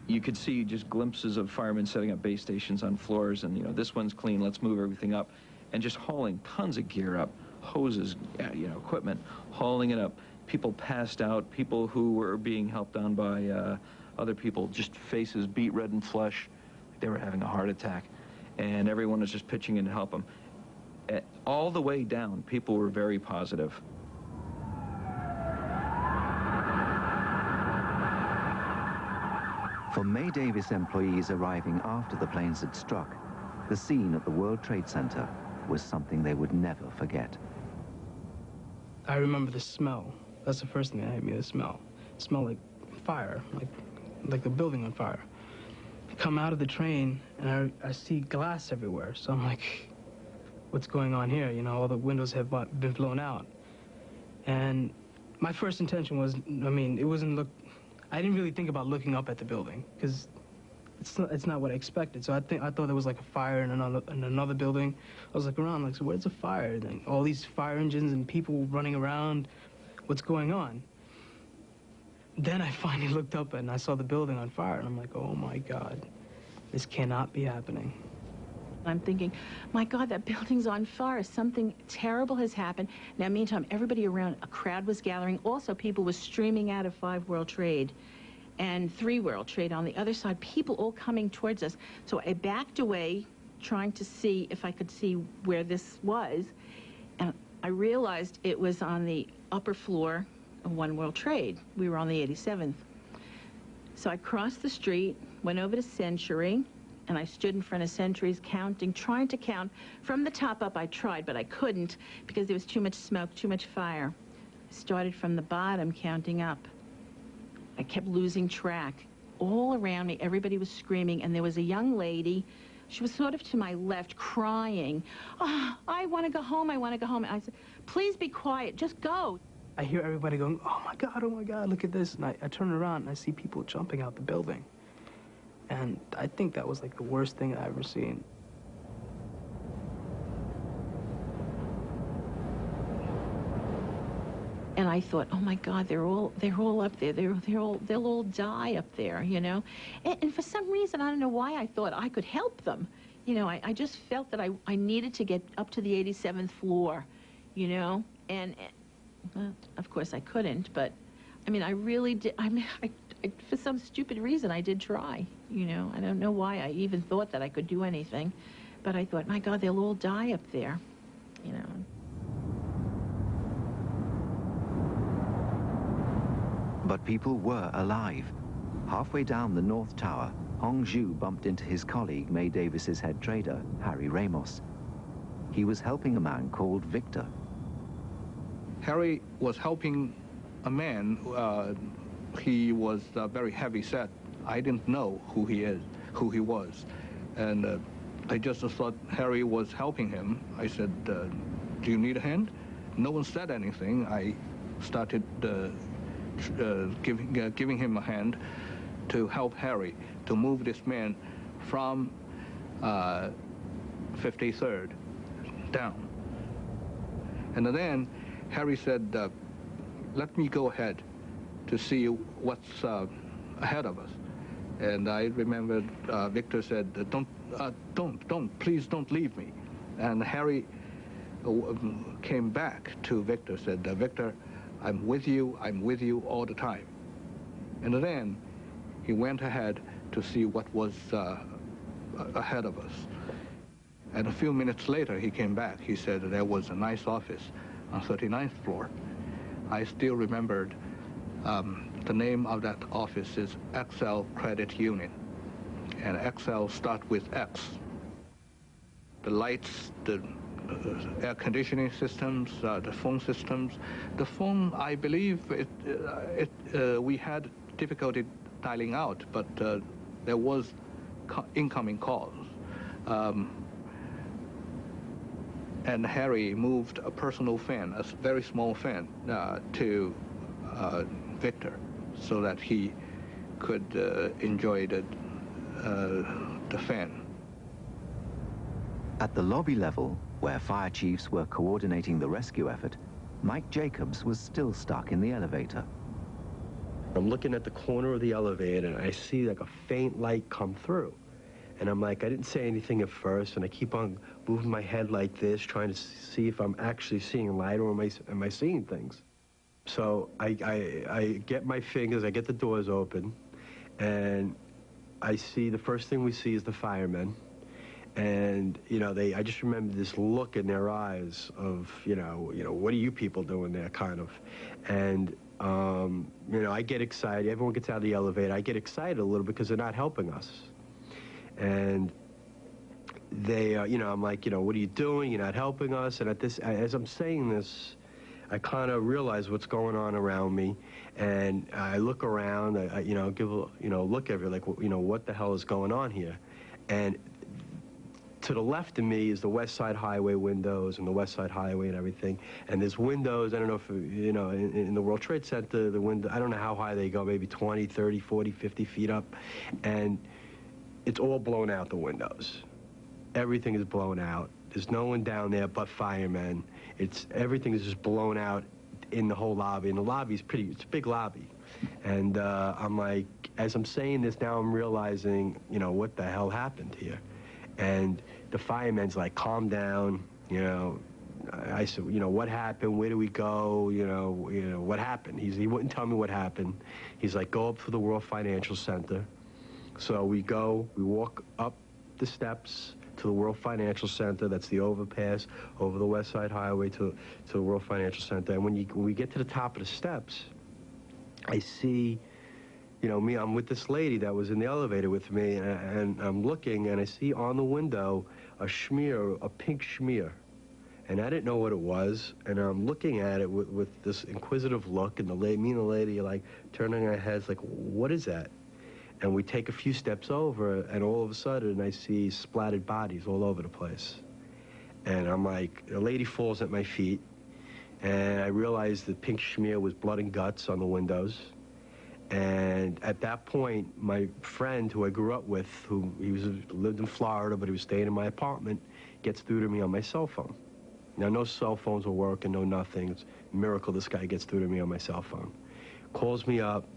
You could see just glimpses of firemen setting up base stations on floors, and, you know, this one's clean, let's move everything up, and just hauling tons of gear up, hoses, you know, equipment, hauling it up. People passed out, people who were being helped on by other people, just faces beat red and flush, like they were having a heart attack. And everyone was just pitching in to help them. All the way down, people were very positive. For May Davis employees arriving after the planes had struck, the scene at the World Trade Center was something they would never forget. I remember the smell That's the first thing that hit me, the smell. It smelled like fire, like the building on fire. I come out of the train, and I see glass everywhere. So I'm like, what's going on here? You know, all the windows have been blown out. And my first intention was, I mean, it wasn't I didn't really think about looking up at the building, because it's not what I expected. So I thought there was like a fire in another building. I was like around, like, so where's the fire? And all these fire engines and people running around. What's going on? Then I finally looked up and I saw the building on fire, and I'm like, oh my God, this cannot be happening. I'm thinking, my God, that building's on fire. Something terrible has happened. Now, meantime, everybody around, a crowd was gathering. Also, people were streaming out of 5 World Trade and 3 World Trade on the other side, people all coming towards us. So I backed away, trying to see if I could see where this was, and I realized it was on the upper floor of 1 World Trade. We were on the 87th. So I crossed the street, went over to Century, and I stood in front of Century's counting, trying to count. From the top up, I tried, but I couldn't because there was too much smoke, too much fire. I started from the bottom, counting up. I kept losing track. All around me, everybody was screaming, and there was a young lady. She was sort of to my left, crying. Oh, I want to go home, I want to go home. And I said, please be quiet, just go. I hear everybody going, oh my God, look at this. And I turn around and I see people jumping out the building. And I think that was like the worst thing I've ever seen. And I thought, oh my God, they're all up there. They'll all die up there, you know. And for some reason, I don't know why I thought I could help them. You know, I just felt that I needed to get up to the 87th floor, you know. And well, of course I couldn't, but I mean, I really did. I mean, for some stupid reason, I did try, you know. I don't know why I even thought that I could do anything, but I thought, my God, they'll all die up there, you know. But people were alive. Halfway down the North Tower, Hong Zhu bumped into his colleague, May Davis's head trader, Harry Ramos. He was helping a man called Victor. Harry was helping a man. He was very heavy set. I didn't know who he was. And I just thought Harry was helping him. I said, do you need a hand? No one said anything. I started giving him a hand to help Harry to move this man from 53rd down. And then Harry said, let me go ahead to see what's ahead of us. And I remembered Victor said, please don't leave me. And Harry came back to Victor, said, Victor, I'm with you all the time. And then he went ahead to see what was ahead of us. And a few minutes later, he came back. He said there was a nice office on 39th floor. I still remembered the name of that office is XL Credit Union. And XL start with X. The lights, the air conditioning systems, the phone systems. The phone, I believe, we had difficulty dialing out, but there was incoming calls. And Harry moved a personal fan, a very small fan, to Victor, so that he could enjoy the fan. At the lobby level, where fire chiefs were coordinating the rescue effort, Mike Jacobs was still stuck in the elevator. I'm looking at the corner of the elevator, and I see like a faint light come through. And I'm like, I didn't say anything at first, and I keep on moving my head like this, trying to see if I'm actually seeing light, or am I seeing things? So I get my fingers, I get the doors open, and I see, the first thing we see is the firemen. And, you know, I just remember this look in their eyes of, you know, what are you people doing there, kind of. And, you know, I get excited. Everyone gets out of the elevator. I get excited a little because they're not helping us. And they, you know, I'm like, you know, what are you doing? You're not helping us. And as I'm saying this, I kind of realize what's going on around me, and I look around. I you know, give a look every like what the hell is going on here, and to the left of me is the West Side Highway windows and the West Side Highway and everything. And there's windows, I don't know if, in the World Trade Center, the window, I don't know how high they go, maybe 20, 30, 40, 50 feet up. And it's all blown out, the windows. Everything is blown out. There's no one down there but firemen. Everything is just blown out in the whole lobby. And the lobby is it's a big lobby. And I'm like, as I'm saying this now, I'm realizing, what the hell happened here. And the fireman's like, calm down, I said, what happened? Where do we go? What happened? He wouldn't tell me what happened. He's like, go up to the World Financial Center. So we walk up the steps to the World Financial Center. That's the overpass over the West Side Highway to the World Financial Center. And when we get to the top of the steps, I see, I'm with this lady that was in the elevator with me, and I'm looking, and I see on the window a pink schmear. And I didn't know what it was, and I'm looking at it with this inquisitive look, and me and the lady are like turning our heads like, what is that? And we take a few steps over, and all of a sudden I see splattered bodies all over the place. And I'm like, the lady falls at my feet, and I realize the pink schmear was blood and guts on the windows. And at that point, my friend who I grew up with, lived in Florida, but he was staying in my apartment, gets through to me on my cell phone. Now, no cell phones were working, no nothing. It's a miracle this guy gets through to me on my cell phone. Calls me up,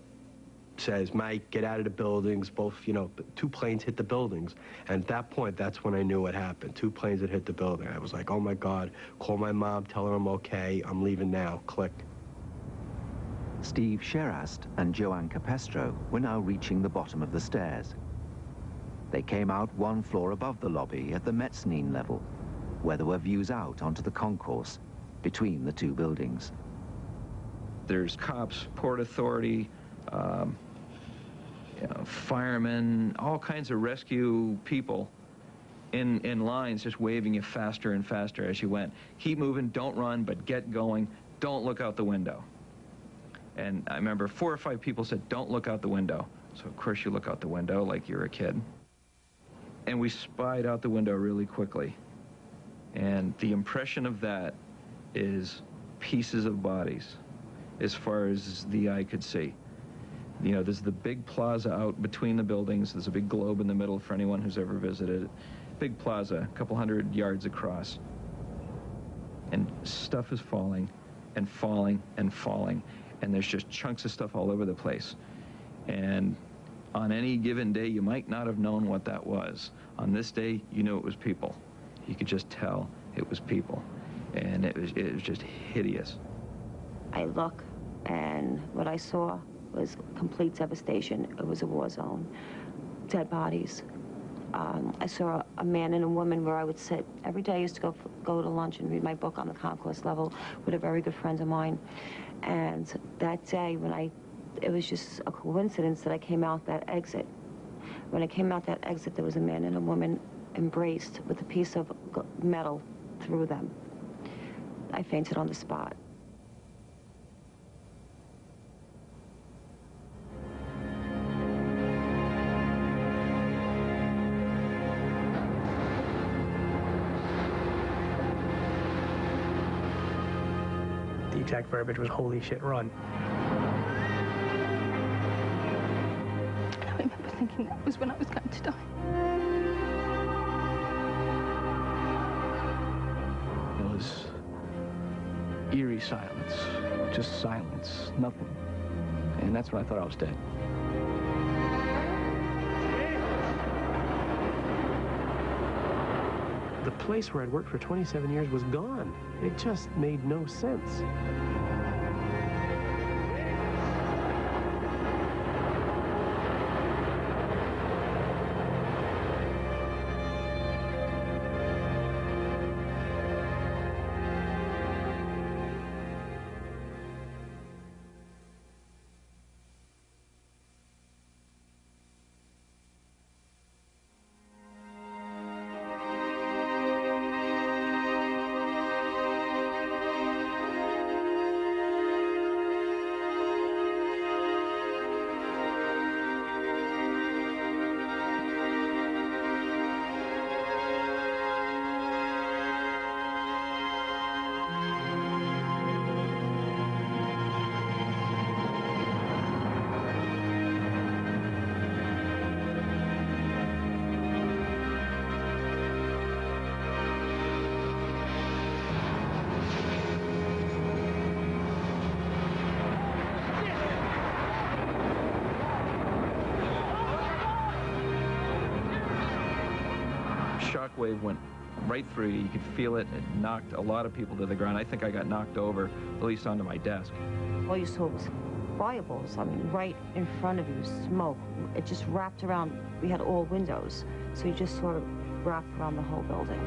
says, Mike, get out of the buildings. Both, 2 planes hit the buildings. And at that point, that's when I knew what happened. 2 planes had hit the building. I was like, oh my God, call my mom, tell her I'm okay, I'm leaving now, click. Steve Sherast and Joanne Capestro were now reaching the bottom of the stairs. They came out 1 floor above the lobby at the mezzanine level, where there were views out onto the concourse between the 2 buildings. There's cops, Port Authority, firemen, all kinds of rescue people in lines just waving you faster and faster as you went. Keep moving, don't run, but get going. Don't look out the window. And I remember 4 or 5 people said, don't look out the window. So, of course, you look out the window like you're a kid. And we spied out the window really quickly. And the impression of that is pieces of bodies as far as the eye could see. There's the big plaza out between the buildings. There's a big globe in the middle for anyone who's ever visited it. Big plaza, a couple hundred yards across. And stuff is falling and falling and falling. And there's just chunks of stuff all over the place. And on any given day, you might not have known what that was. On this day, you knew it was people. You could just tell it was people. And it was just hideous. I look, and what I saw was complete devastation. It was a war zone. Dead bodies. I saw a man and a woman where I would sit. Every day I used to go to lunch and read my book on the concourse level with a very good friend of mine. And that day, it was just a coincidence that I came out that exit. When I came out that exit, there was a man and a woman embraced with a piece of metal through them. I fainted on the spot. The exact verbiage was, holy shit, run. I remember thinking that was when I was going to die. It was eerie silence, just silence, nothing. And that's when I thought I was dead. The place where I'd worked for 27 years was gone. It just made no sense. shockwave went right through you. You could feel it. It knocked a lot of people to the ground. I think I got knocked over, at least onto my desk. All you saw was fireballs. I mean, right in front of you, smoke. It just wrapped around. We had all windows, so you just sort of wrapped around the whole building.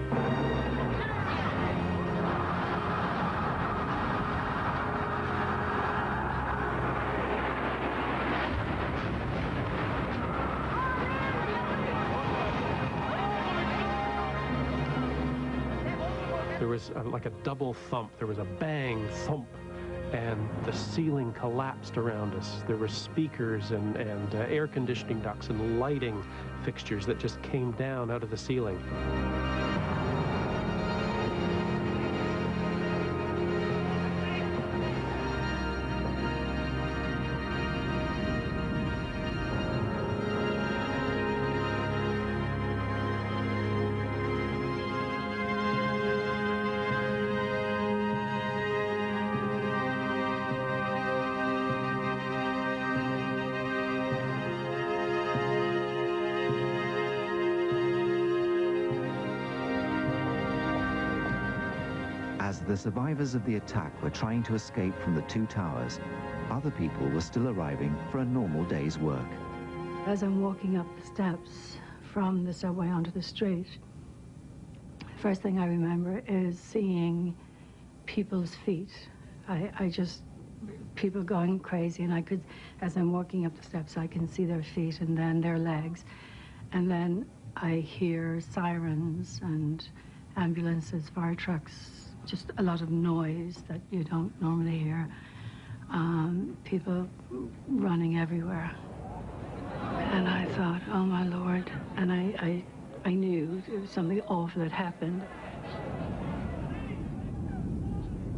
There was like a double thump. There was a bang, thump, and the ceiling collapsed around us. There were speakers and air conditioning ducts and lighting fixtures that just came down out of the ceiling. As the survivors of the attack were trying to escape from the two towers, other people were still arriving for a normal day's work. As I'm walking up the steps from the subway onto the street, first thing I remember is seeing people's feet. People going crazy, and I could, as I'm walking up the steps, I can see their feet and then their legs. And then I hear sirens and ambulances, fire trucks, just a lot of noise that you don't normally hear. People running everywhere. And I thought, oh my Lord. And I knew there was something awful had happened.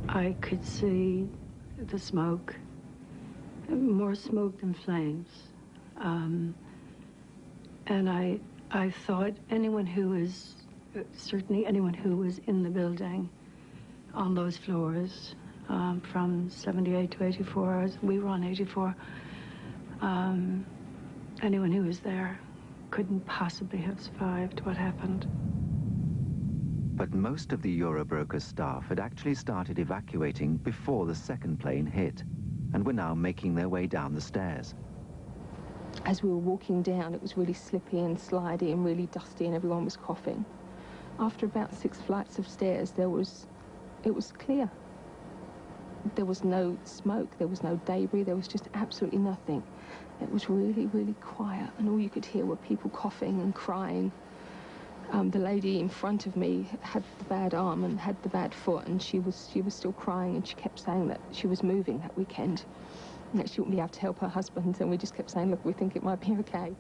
I could see the smoke, more smoke than flames. And I thought anyone who was, certainly anyone who was in the building on those floors, from 78 to 84, we were on 84, anyone who was there couldn't possibly have survived what happened. But most of the Eurobroker staff had actually started evacuating before the second plane hit, and were now making their way down the stairs. As we were walking down, it was really slippy and slidey and really dusty, and everyone was coughing. After about 6 flights of stairs, it was clear. There was no smoke, there was no debris, there was just absolutely nothing. It was really, really quiet, and all you could hear were people coughing and crying. The lady in front of me had the bad arm and had the bad foot, and she was still crying, and she kept saying that she was moving that weekend and that she wouldn't be able to help her husband, and we just kept saying, look, we think it might be okay.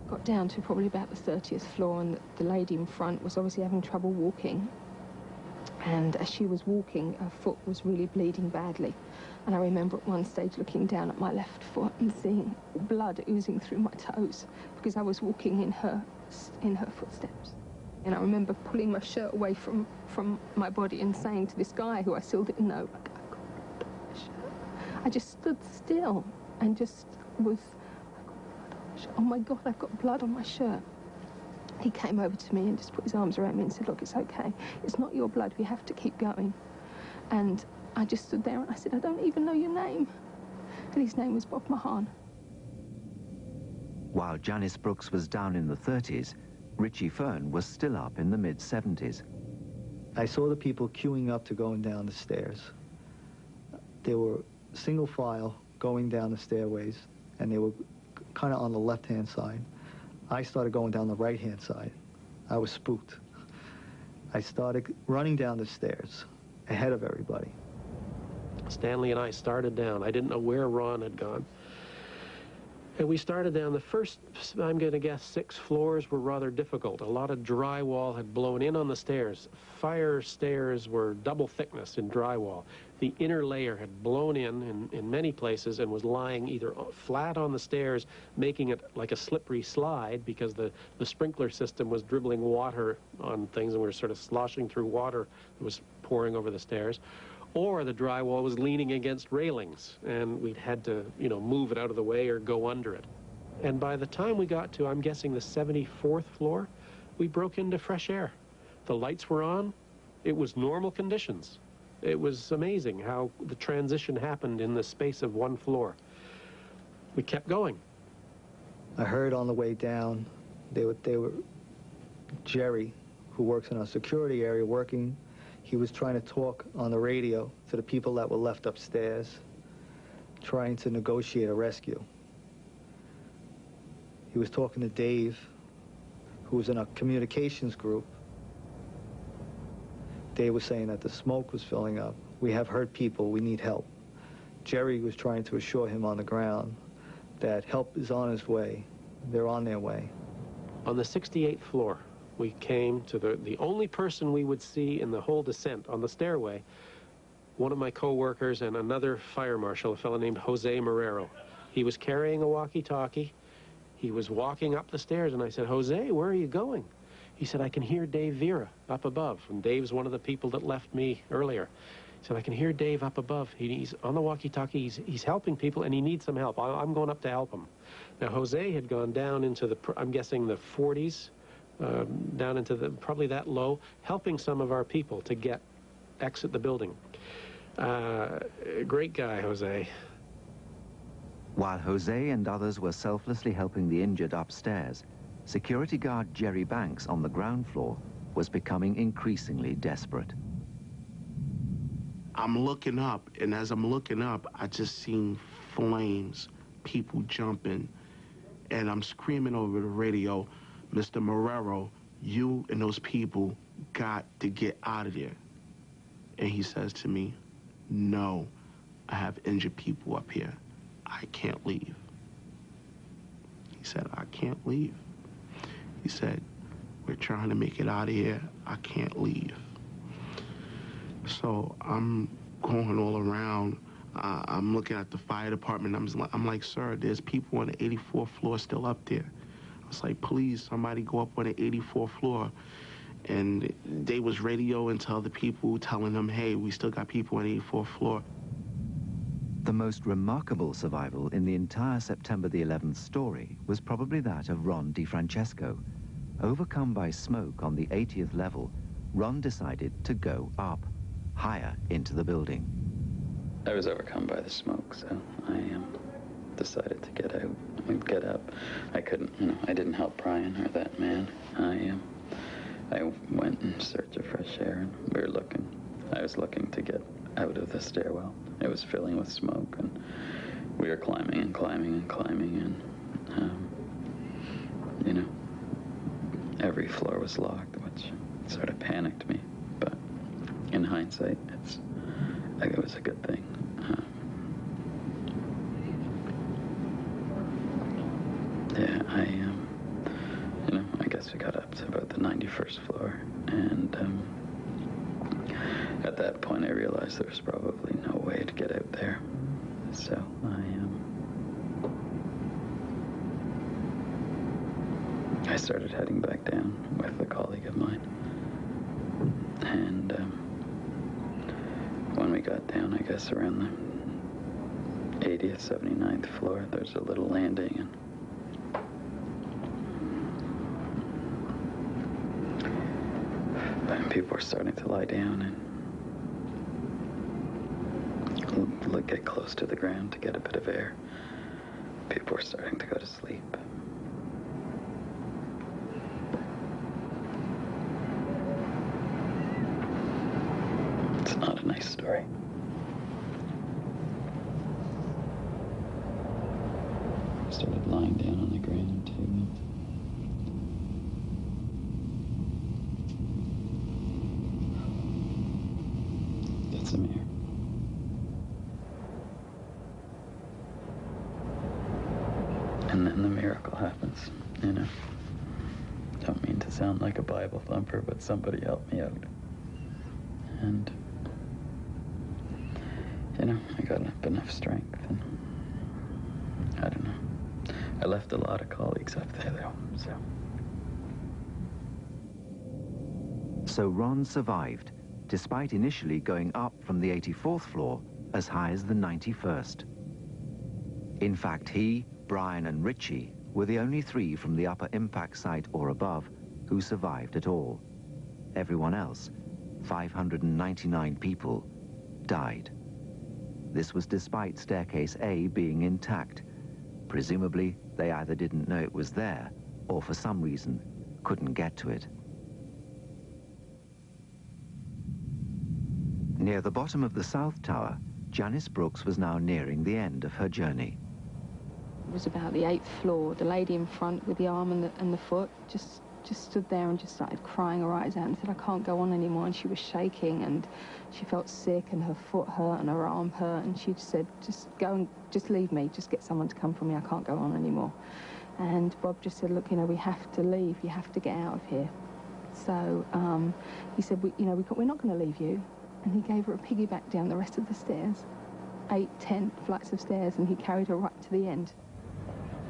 Got down to probably about the 30th floor, and the lady in front was obviously having trouble walking. And as she was walking, her foot was really bleeding badly. And I remember at one stage looking down at my left foot and seeing blood oozing through my toes because I was walking in her footsteps. And I remember pulling my shirt away from my body and saying to this guy who I still didn't know, like, I've got blood on my shirt. I just stood still and just was, oh my God, I've got blood on my shirt. He came over to me and just put his arms around me and said, look, it's okay. It's not your blood. We have to keep going. And I just stood there and I said, I don't even know your name. And his name was Bob Mahan. While Janice Brooks was down in the 30s, Richie Fern was still up in the mid-70s. I saw the people queuing up to going down the stairs. They were single file going down the stairways, and they were kind of on the left-hand side. I started going down the right-hand side. I was spooked. I started running down the stairs ahead of everybody. Stanley and I started down. I didn't know where Ron had gone. And we started down. The first, I'm going to guess, 6 floors were rather difficult. A lot of drywall had blown in on the stairs. Fire stairs were double thickness in drywall. The inner layer had blown in many places and was lying either flat on the stairs, making it like a slippery slide because the sprinkler system was dribbling water on things and we were sort of sloshing through water that was pouring over the stairs. Or the drywall was leaning against railings, and we'd had to, move it out of the way or go under it. And by the time we got to, I'm guessing, the 74th floor, we broke into fresh air. The lights were on. It was normal conditions. It was amazing how the transition happened in the space of one floor. We kept going. I heard on the way down, they were Jerry, who works in our security area, working. He was trying to talk on the radio to the people that were left upstairs, trying to negotiate a rescue. He was talking to Dave, who was in a communications group. Dave was saying that the smoke was filling up. We have hurt people, we need help. Jerry was trying to assure him on the ground that help is on his way. They're on their way. On the 68th floor, we came to the only person we would see in the whole descent on the stairway, one of my co-workers and another fire marshal, a fellow named Jose Marrero. He was carrying a walkie-talkie. He was walking up the stairs, and I said, Jose, where are you going? He said, I can hear Dave Vera up above. And Dave's one of the people that left me earlier. He said, I can hear Dave up above. He's on the walkie-talkie. He's helping people, and he needs some help. I'm going up to help him. Now, Jose had gone down into the, I'm guessing, the 40s, down into the, probably that low, helping some of our people to exit the building. Great guy, Jose. While Jose and others were selflessly helping the injured upstairs, security guard Jerry Banks on the ground floor was becoming increasingly desperate. I'm looking up, and as I'm looking up, I just seen flames, people jumping, and I'm screaming over the radio, Mr. Marrero, you and those people got to get out of there. And he says to me, no, I have injured people up here. I can't leave. He said, I can't leave. He said, we're trying to make it out of here. I can't leave. So I'm going all around. I'm looking at the fire department. I'm like, sir, there's people on the 84th floor still up there. I was like, please, somebody go up on the 84th floor. And they was radioing to other people, telling them, hey, we still got people on the 84th floor. The most remarkable survival in the entire September the 11th story was probably that of Ron DeFrancesco. Overcome by smoke on the 80th level, Ron decided to go up, higher into the building. I was overcome by the smoke, so I decided to get out and get up. I couldn't, I didn't help Brian or that man. I went in search of fresh air, and we were looking. I was looking to get out of the stairwell. It was filling with smoke, and we were climbing and climbing and climbing, and, every floor was locked, which sort of panicked me. But in hindsight, it was a good thing. Yeah, I guess we got up to about the 91st floor, and at that point I realized there was probably no way to get out there. So I started heading back down with a colleague of mine. And when we got down, I guess around the 80th, 79th floor, there's a little landing, and people were starting to lie down and get close to the ground to get a bit of air. People were starting to go to sleep. It's not a nice story. I started lying down on the ground too. Get some air. And then the miracle happens, Don't mean to sound like a Bible thumper, but somebody helped me out. And, I got up enough strength, and I don't know. I left a lot of colleagues up there, though, so. So Ron survived, despite initially going up from the 84th floor as high as the 91st. In fact, he, Brian, and Richie were the only three from the upper impact site or above who survived at all. Everyone else, 599 people, died. This was despite Staircase A being intact. Presumably, they either didn't know it was there, or for some reason, couldn't get to it. Near the bottom of the South Tower, Janice Brooks was now nearing the end of her journey. It was about the 8th floor. The lady in front with the arm and the foot just stood there and just started crying her eyes out and said, I can't go on anymore. And she was shaking and she felt sick and her foot hurt and her arm hurt. And she just said, just go and just leave me. Just get someone to come for me. I can't go on anymore. And Bob just said, look, you know, we have to leave. You have to get out of here. So he said, we're not going to leave you. And he gave her a piggyback down the rest of the stairs. 8, 10 flights of stairs, and he carried her right to the end.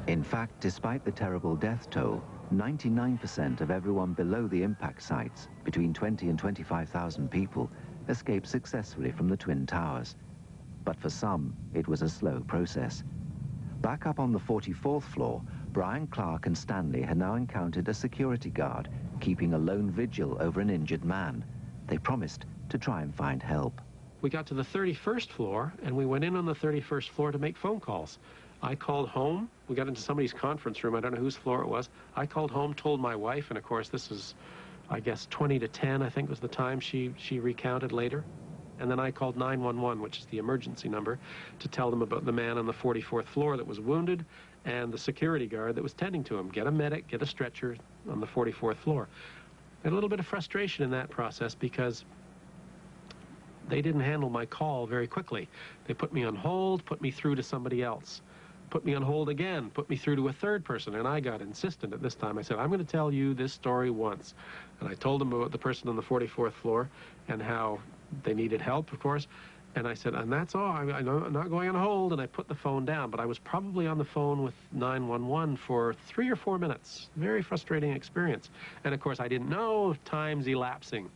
In fact, despite the terrible death toll, 99% of everyone below the impact sites, between 20 and 25,000 people, escaped successfully from the Twin Towers. But for some, it was a slow process. Back up on the 44th floor, Brian, Clark and Stanley had now encountered a security guard keeping a lone vigil over an injured man. They promised to try and find help. We got to the 31st floor, and we went in on the 31st floor to make phone calls. I called home. We got into somebody's conference room. I don't know whose floor it was. I called home, told my wife, and of course this is, I guess, 20 to 10, I think was the time she recounted later. And then I called 911, which is the emergency number, to tell them about the man on the 44th floor that was wounded and the security guard that was tending to him. Get a medic, get a stretcher on the 44th floor. I had a little bit of frustration in that process because they didn't handle my call very quickly. They put me on hold, put me through to somebody else. Put me on hold again, put me through to a third person, and I got insistent at this time. I said, I'm going to tell you this story once. And I told them about the person on the 44th floor and how they needed help, of course. And I said, and that's all, I'm not going on hold, and I put the phone down. But I was probably on the phone with 911 for 3 or 4 minutes. Very frustrating experience. And of course, I didn't know, time's elapsing.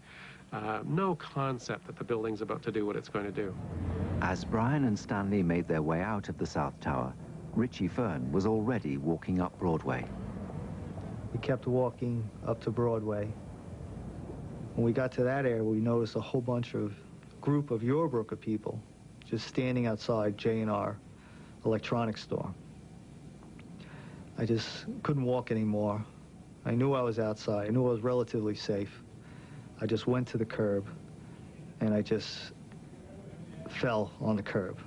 No concept that the building's about to do what it's going to do. As Brian and Stanley made their way out of the South Tower, Richie Fern was already walking up Broadway. We kept walking up to Broadway. When we got to that area, we noticed a whole group of Eurobroker people just standing outside J&R electronics store. I just couldn't walk anymore. I knew I was outside. I knew I was relatively safe. I just went to the curb, and I just fell on the curb.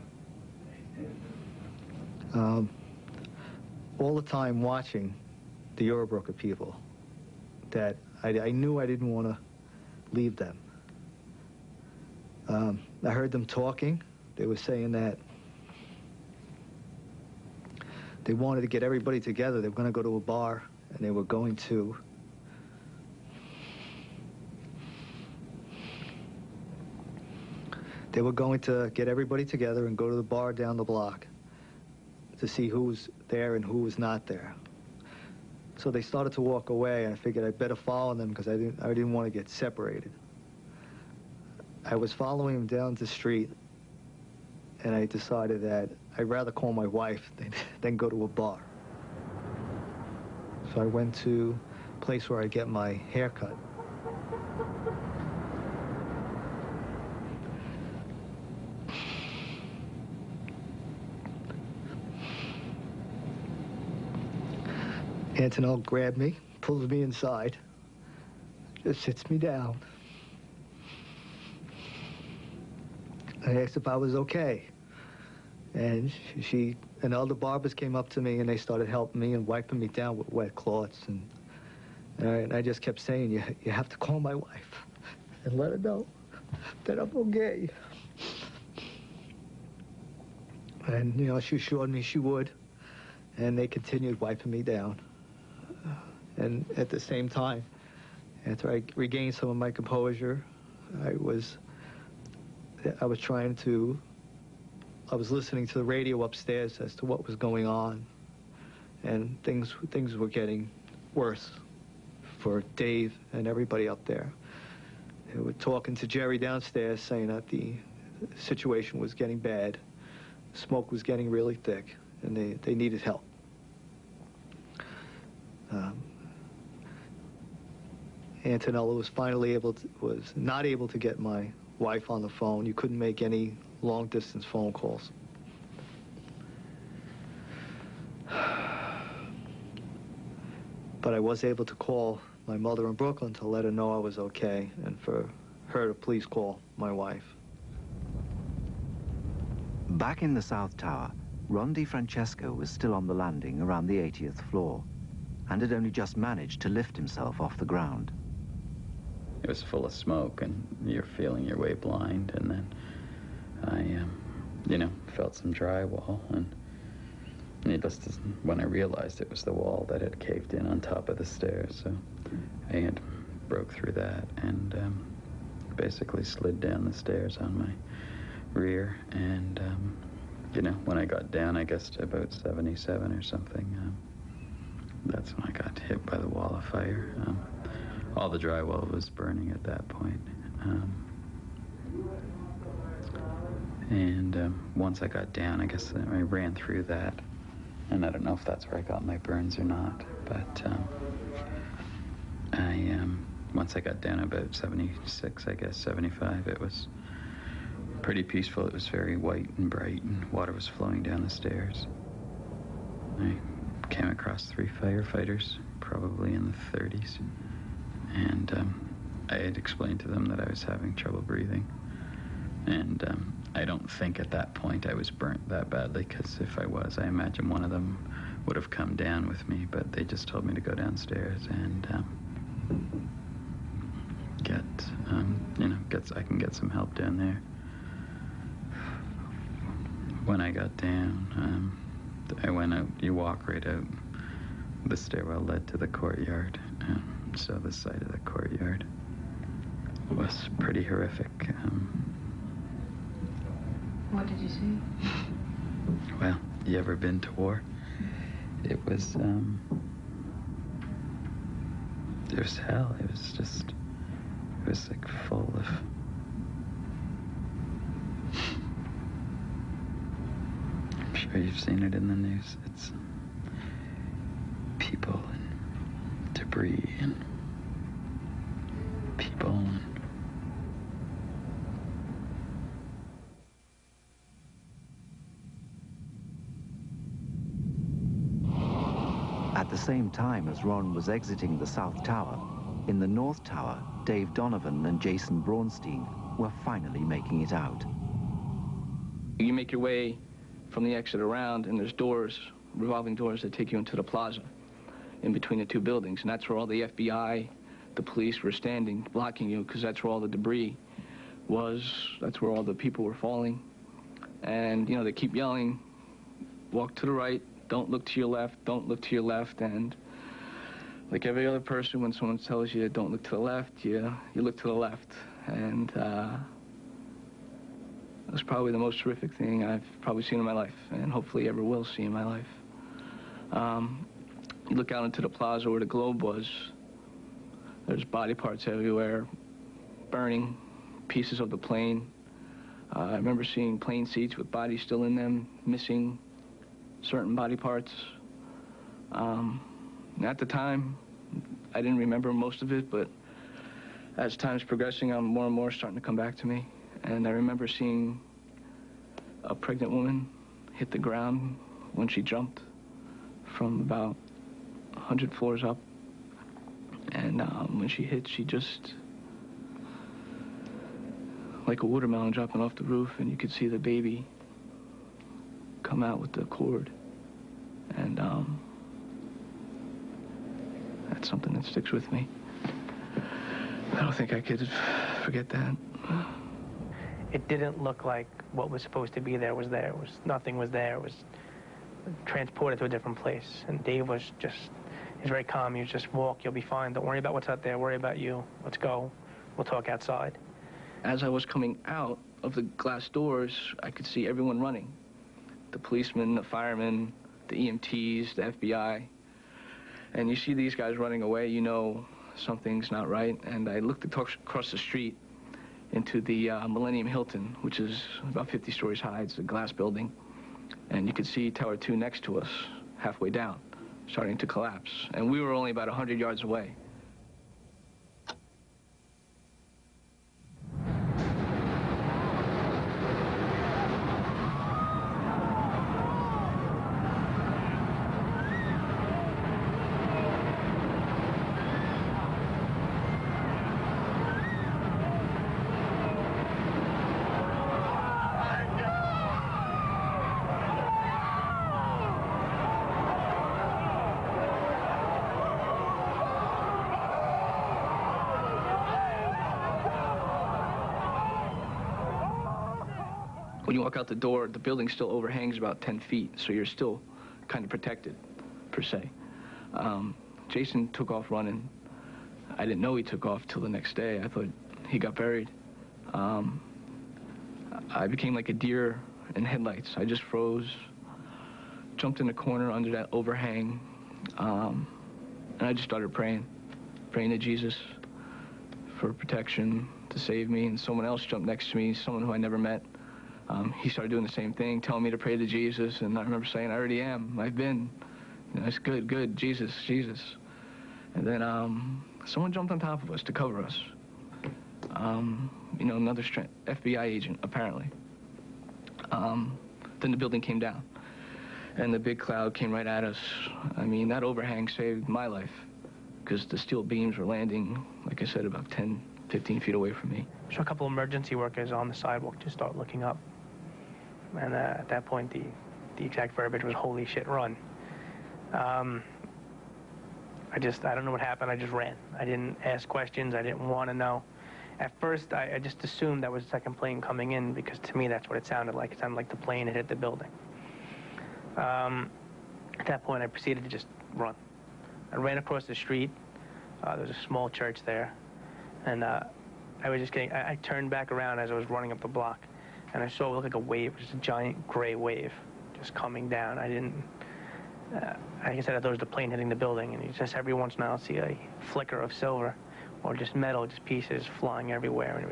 All the time watching the Eurobroker people, that I knew I didn't want to leave them. I heard them talking. They were saying that they wanted to get everybody together. They were going to go to a bar, and they were going to get everybody together and go to the bar down the block to see who was there and who was not there. So they started to walk away, and I figured I'd better follow them because I didn't want to get separated. I was following them down the street, and I decided that I'd rather call my wife than go to a bar. So I went to a place where I get my hair cut. Antonell grabbed me, pulls me inside, just sits me down. I asked if I was okay. And she and other barbers came up to me, and they started helping me and wiping me down with wet cloths. And I just kept saying, you have to call my wife and let her know that I'm okay. And, you know, she assured me she would, and they continued wiping me down. And at the same time, after I regained some of my composure, I was listening to the radio upstairs as to what was going on, and things were getting worse for Dave and everybody up there. They were talking to Jerry downstairs, saying that the situation was getting bad, smoke was getting really thick, and they needed help. Antonella was finally was not able to get my wife on the phone. You couldn't make any long-distance phone calls. But I was able to call my mother in Brooklyn to let her know I was okay, and for her to please call my wife. Back in the South Tower, Ron DiFrancesco was still on the landing around the 80th floor and had only just managed to lift himself off the ground. It was full of smoke, and you're feeling your way blind, and then I, felt some drywall, and needless to, when I realized it was the wall that had caved in on top of the stairs, so I had broke through that and basically slid down the stairs on my rear, and when I got down, I guess to about 77 or something, that's when I got hit by the wall of fire. All the drywall was burning at that point. Once I got down, I guess I ran through that. And I don't know if that's where I got my burns or not, but once I got down about 76, I guess, 75, it was pretty peaceful. It was very white and bright, and water was flowing down the stairs. I came across 3 firefighters, probably in the 30s, and I had explained to them that I was having trouble breathing. And I don't think at that point I was burnt that badly, because if I was, I imagine one of them would have come down with me, but they just told me to go downstairs and I can get some help down there. When I got down, I went out. You walk right out. The stairwell led to the courtyard, so the side of the courtyard was pretty horrific. What did you see? Well, you ever been to war? It was hell. It was like full of I'm sure you've seen it in the news. It's people and debris and people and At the same time as Ron was exiting the South Tower, in the North Tower, Dave Donovan and Jason Braunstein were finally making it out. You make your way from the exit around, and there's doors, revolving doors that take you into the plaza in between the 2 buildings, and that's where all the FBI, the police were standing, blocking you, because that's where all the debris was. That's where all the people were falling. And, they keep yelling, walk to the right, don't look to your left, don't look to your left, and like every other person, when someone tells you don't look to the left, you look to the left. And it was probably the most horrific thing I've probably seen in my life, and hopefully ever will see in my life. You look out into the plaza where the Globe was, there's body parts everywhere, burning pieces of the plane. I remember seeing plane seats with bodies still in them, missing certain body parts. At the time, I didn't remember most of it, but as time's progressing, more and more starting to come back to me. And I remember seeing a pregnant woman hit the ground when she jumped from about 100 floors up. And when she hit, she just, like a watermelon dropping off the roof, and you could see the baby come out with the cord. And that's something that sticks with me. I don't think I could forget that. It didn't look like what was supposed to be there was there. Nothing was there. It was transported to a different place. And Dave was he's very calm. He was just walk, you'll be fine. Don't worry about what's out there. Worry about you. Let's go. We'll talk outside. As I was coming out of the glass doors, I could see everyone running. The policemen, the firemen, the EMTs, the FBI. And you see these guys running away, you know something's not right. And I looked across the street into the Millennium Hilton, which is about 50 stories high. It's a glass building. And you could see Tower 2 next to us, halfway down, starting to collapse. And we were only about 100 yards away. when you walk out the door, the building still overhangs about 10 feet, so you're still kind of protected, per se. Jason took off running. I didn't know he took off till the next day. I thought he got buried. I became like a deer in headlights. I just froze, jumped in the corner under that overhang, and I just started praying to Jesus for protection, to save me, and someone else jumped next to me, someone who I never met. He started doing the same thing, telling me to pray to Jesus, and I remember saying, I already am, I've been. You know, it's good, good, Jesus, Jesus. And then someone jumped on top of us to cover us. You know, another FBI agent, apparently. Then the building came down, and the big cloud came right at us. I mean, that overhang saved my life, because the steel beams were landing, like I said, about 10, 15 feet away from me. So a couple emergency workers on the sidewalk just start looking up. And at that point, the exact verbiage was, holy shit, run. I don't know what happened, I just ran. I didn't ask questions, I didn't want to know. At first, I just assumed that was the second plane coming in, because to me, that's what it sounded like. It sounded like the plane had hit the building. At that point, I proceeded to just run. I ran across the street. There was a small church there. And I was just getting, I turned back around as I was running up the block. And I saw what looked like a wave, just a giant gray wave, just coming down. I didn't, like I said, I thought it was the plane hitting the building. And just every once in a while, I'll see a flicker of silver, or just metal, just pieces flying everywhere. And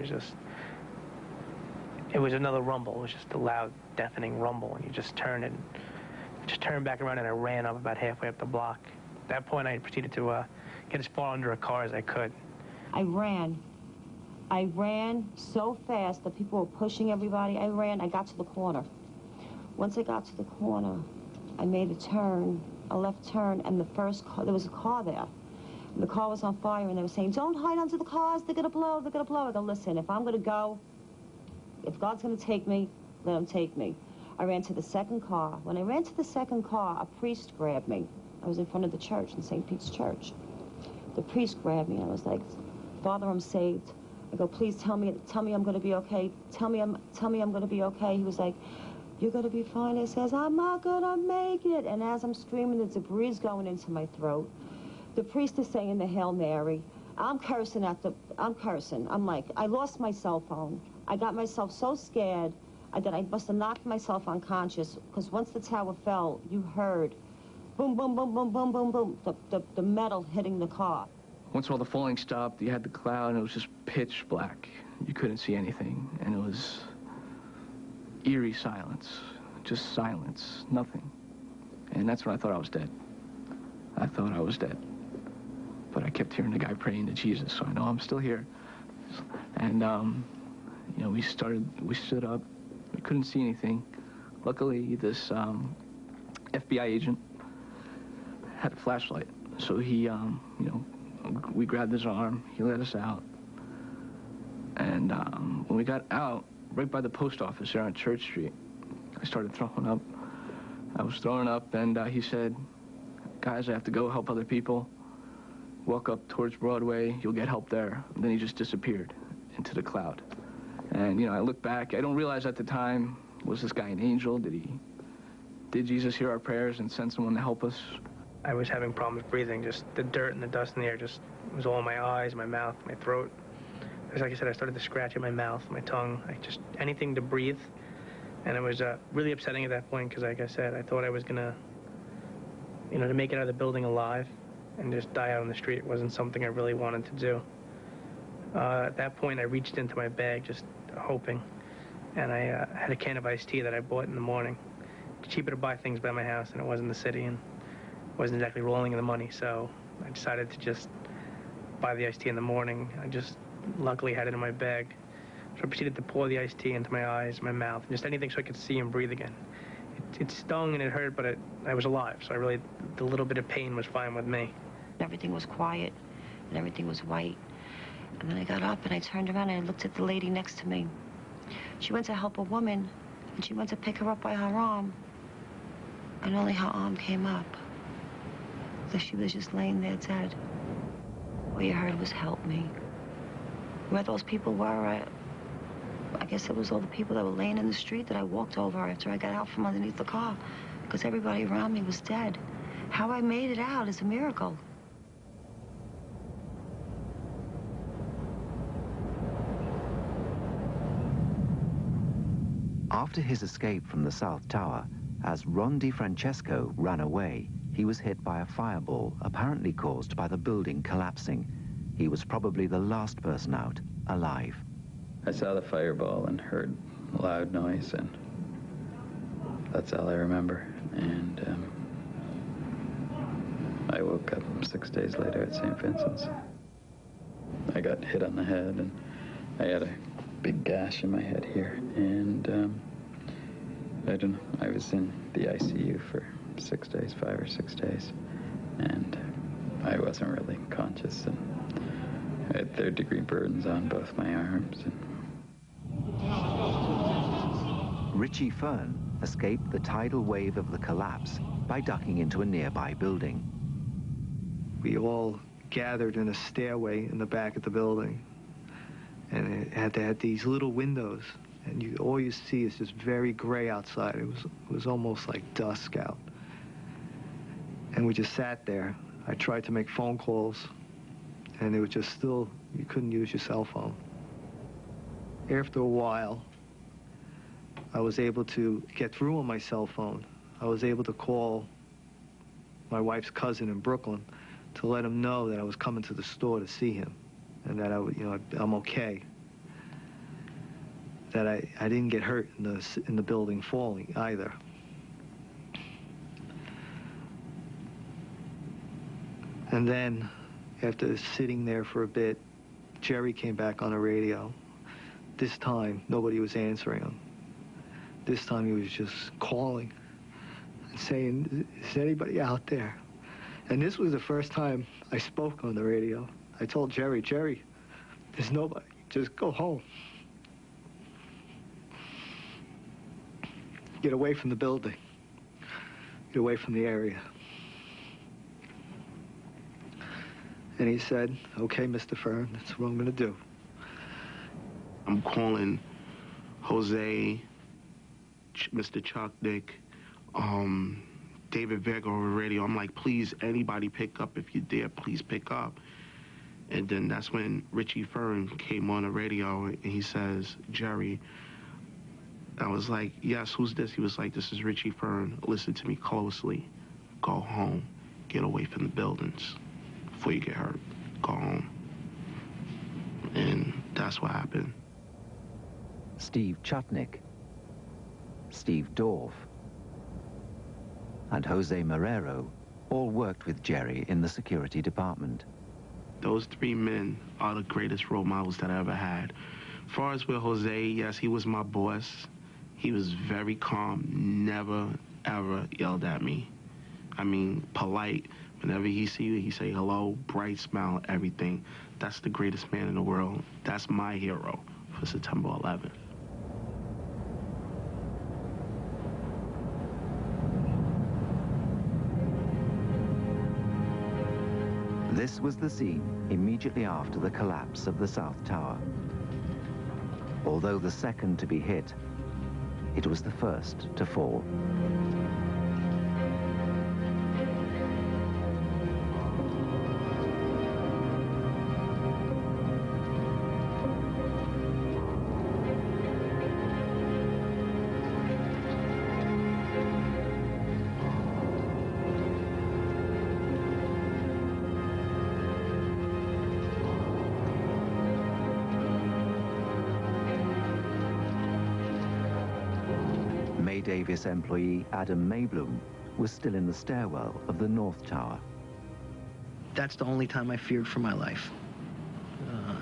it was another rumble. It was just a loud, deafening rumble. And you just turned back around, and I ran up about halfway up the block. At that point, I proceeded to get as far under a car as I could. I ran so fast that people were pushing everybody. I got to the corner. Once I got to the corner, I made a turn, a left turn, and the first car, there was a car there. And the car was on fire, and they were saying, don't hide under the cars, they're gonna blow, they're gonna blow. I go, listen, if I'm gonna go, if God's gonna take me, let him take me. I ran to the second car. When I ran to the second car, a priest grabbed me. I was in front of the church, in St. Pete's Church. The priest grabbed me, and I was like, Father, I'm saved. I go, please tell me I'm gonna be okay. Tell me I'm gonna be okay. He was like, you're gonna be fine. I says, I'm not gonna make it. And as I'm screaming, the debris is going into my throat. The priest is saying the Hail Mary. I'm cursing. I'm like, I lost my cell phone. I got myself so scared that I must have knocked myself unconscious, because once the tower fell, you heard boom, boom, boom, boom, boom, boom, boom, the metal hitting the car. Once all the falling stopped, you had the cloud, and it was just pitch black. You couldn't see anything, and it was eerie silence, just silence, nothing. And that's when I thought I was dead. I thought I was dead. But I kept hearing the guy praying to Jesus, so I know I'm still here. And, you know, we stood up. We couldn't see anything. Luckily, this FBI agent had a flashlight, so he, you know, we grabbed his arm, he let us out. And when we got out, right by the post office there on Church Street, I started throwing up. I was throwing up, and he said, guys, I have to go help other people. Walk up towards Broadway, you'll get help there. And then he just disappeared into the cloud. And, you know, I look back, I don't realize at the time, was this guy an angel? Did Jesus hear our prayers and send someone to help us? I was having problems breathing. Just the dirt and the dust in the air just was all in my eyes, my mouth, my throat. Like I said, I started to scratch at my mouth, my tongue, anything to breathe. And it was really upsetting at that point, because like I said, I thought I was gonna, you know, to make it out of the building alive and just die out on the street. It wasn't something I really wanted to do. At that point, I reached into my bag, just hoping, and I had a can of iced tea that I bought in the morning. It's cheaper to buy things by my house, and it was in the city, and wasn't exactly rolling in the money, so I decided to just buy the iced tea in the morning. I just luckily had it in my bag. So I proceeded to pour the iced tea into my eyes, my mouth, and just anything so I could see and breathe again. It stung and it hurt, but I was alive, so the little bit of pain was fine with me. Everything was quiet, and everything was white. And then I got up, and I turned around, and I looked at the lady next to me. She went to help a woman, and she went to pick her up by her arm, and only her arm came up. So she was just laying there dead. All you heard was, help me. Where those people were, I guess it was all the people that were laying in the street that I walked over after I got out from underneath the car, because everybody around me was dead. How I made it out is a miracle. After his escape from the South Tower, as Ron DiFrancesco ran away, he was hit by a fireball apparently caused by the building collapsing. He was probably the last person out alive. I saw the fireball and heard a loud noise, and that's all I remember. And I woke up 6 days later at St. Vincent's. I got hit on the head, and I had a big gash in my head here, and I don't know, I was in the ICU for 6 days, 5 or 6 days, and I wasn't really conscious, and I had third-degree burns on both my arms. And Richie Fern escaped the tidal wave of the collapse by ducking into a nearby building. We all gathered in a stairway in the back of the building, and it had these little windows, and all you see is just very gray outside. It was almost like dusk out, and we just sat there. I tried to make phone calls, and it was just still, you couldn't use your cell phone. After a while, I was able to get through on my cell phone. I was able to call my wife's cousin in Brooklyn to let him know that I was coming to the store to see him, and that I'm okay. That I didn't get hurt in the building falling either. And then, after sitting there for a bit, Jerry came back on the radio. This time, nobody was answering him. This time, he was just calling and saying, "Is anybody out there?" And this was the first time I spoke on the radio. I told Jerry, "Jerry, there's nobody. Just go home. Get away from the building. Get away from the area." And he said, "Okay, Mr. Fern, that's what I'm going to do." I'm calling Jose, Mr. Chutnik, David Vega over the radio. I'm like, "Please, anybody pick up if you dare. Please pick up." And then that's when Richie Fern came on the radio, and he says, "Jerry." I was like, "Yes, who's this?" He was like, "This is Richie Fern. Listen to me closely. Go home. Get away from the buildings before you get hurt. Go home." And that's what happened. Steve Chutnik, Steve Dorff, and Jose Marrero all worked with Jerry in the security department. Those three men are the greatest role models that I ever had. As far as with Jose, yes, he was my boss. He was very calm, never, ever yelled at me. I mean, polite. Whenever he see you, he say hello, bright smile, everything. That's the greatest man in the world. That's my hero for September 11th. This was the scene immediately after the collapse of the South Tower. Although the second to be hit, it was the first to fall. May Davis employee Adam Mayblum was still in the stairwell of the North Tower. That's the only time I feared for my life.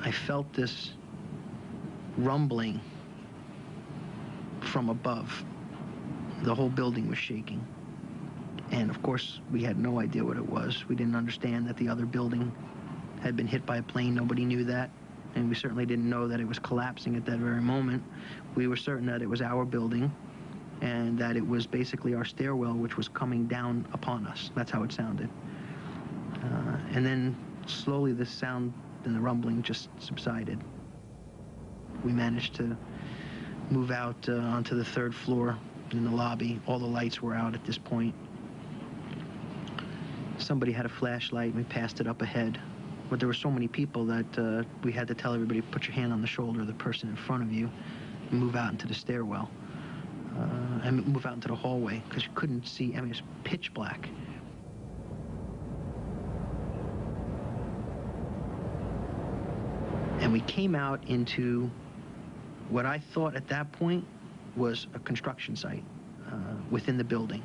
I felt this rumbling from above. The whole building was shaking. And of course, we had no idea what it was. We didn't understand that the other building had been hit by a plane. Nobody knew that. And we certainly didn't know that it was collapsing at that very moment. We were certain that it was our building, and that it was basically our stairwell which was coming down upon us. That's how it sounded. And then slowly the sound and the rumbling just subsided. We managed to move out onto the 3rd floor in the lobby. All the lights were out at this point. Somebody had a flashlight, and we passed it up ahead. But there were so many people that we had to tell everybody, put your hand on the shoulder of the person in front of you and move out into the stairwell. And move out into the hallway, because you couldn't see. I mean, it was pitch black. And we came out into what I thought at that point was a construction site within the building.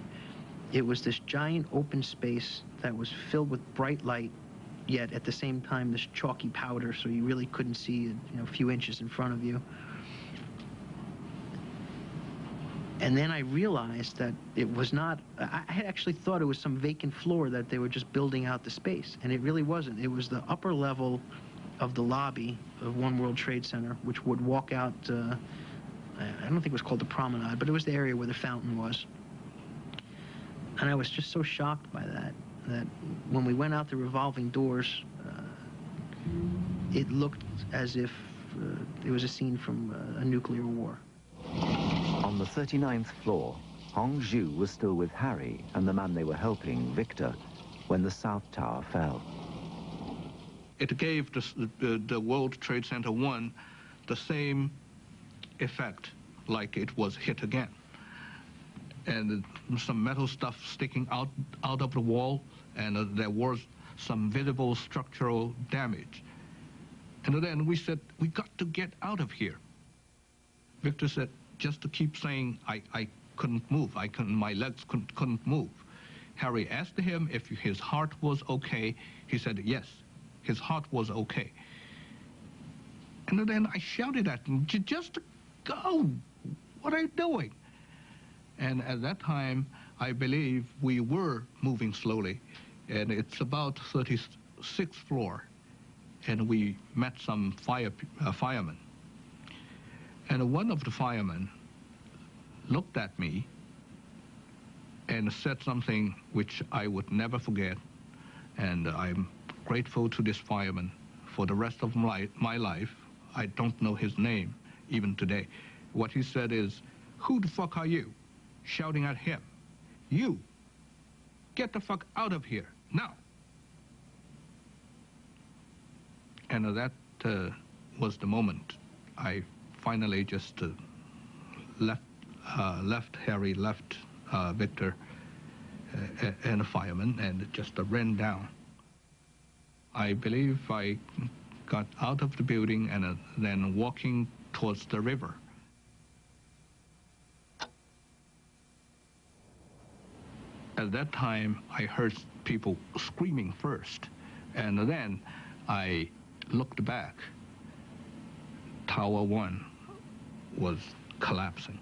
It was this giant open space that was filled with bright light, yet at the same time this chalky powder, so you really couldn't see a few inches in front of you. And then I realized that it was not, I had actually thought it was some vacant floor that they were just building out the space, and it really wasn't. It was the upper level of the lobby of One World Trade Center, which would walk out, I don't think it was called the Promenade, but it was the area where the fountain was. And I was just so shocked by that when we went out the revolving doors, it looked as if it was a scene from a nuclear war. On the 39th floor, Hong Zhu was still with Harry and the man they were helping, Victor, when the South Tower fell. It gave the World Trade Center 1 the same effect, like it was hit again. And some metal stuff sticking out of the wall, and there was some visible structural damage. And then we said, we got to get out of here. Victor said, just to keep saying, I couldn't move, my legs couldn't move. Harry asked him if his heart was okay. He said, yes, his heart was okay. And then I shouted at him, just go, what are you doing? And at that time, I believe we were moving slowly, and it's about 36th floor, and we met some firemen. And one of the firemen looked at me and said something which I would never forget, and I'm grateful to this fireman for the rest of my life. I don't know his name even today. What he said is, "Who the fuck are you?" Shouting at him. "You, get the fuck out of here, now." And that was the moment I finally just left Harry, left Victor and the fireman, and just ran down. I believe I got out of the building and then walking towards the river. At that time, I heard people screaming first, and then I looked back. Tower 1 was collapsing.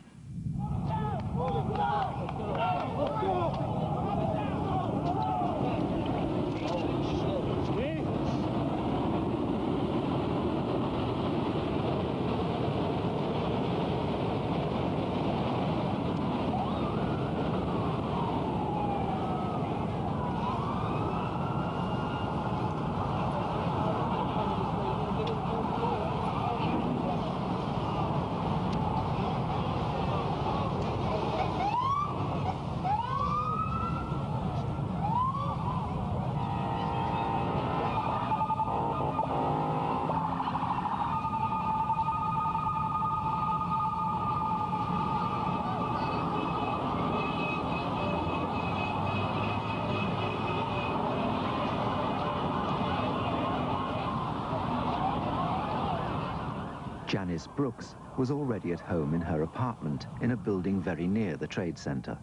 Janice Brooks was already at home in her apartment in a building very near the Trade Center.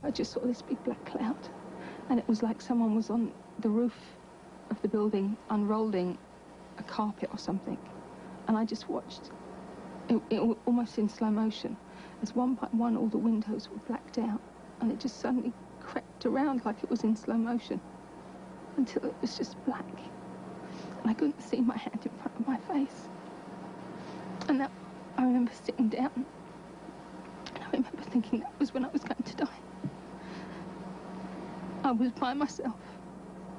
I just saw this big black cloud, and it was like someone was on the roof of the building unrolling a carpet or something. And I just watched, it almost in slow motion, as one by one all the windows were blacked out, and it just suddenly crept around like it was in slow motion until it was just black. And I couldn't see my hand in front of my face. And that, I remember sitting down, and I remember thinking that was when I was going to die. I was by myself,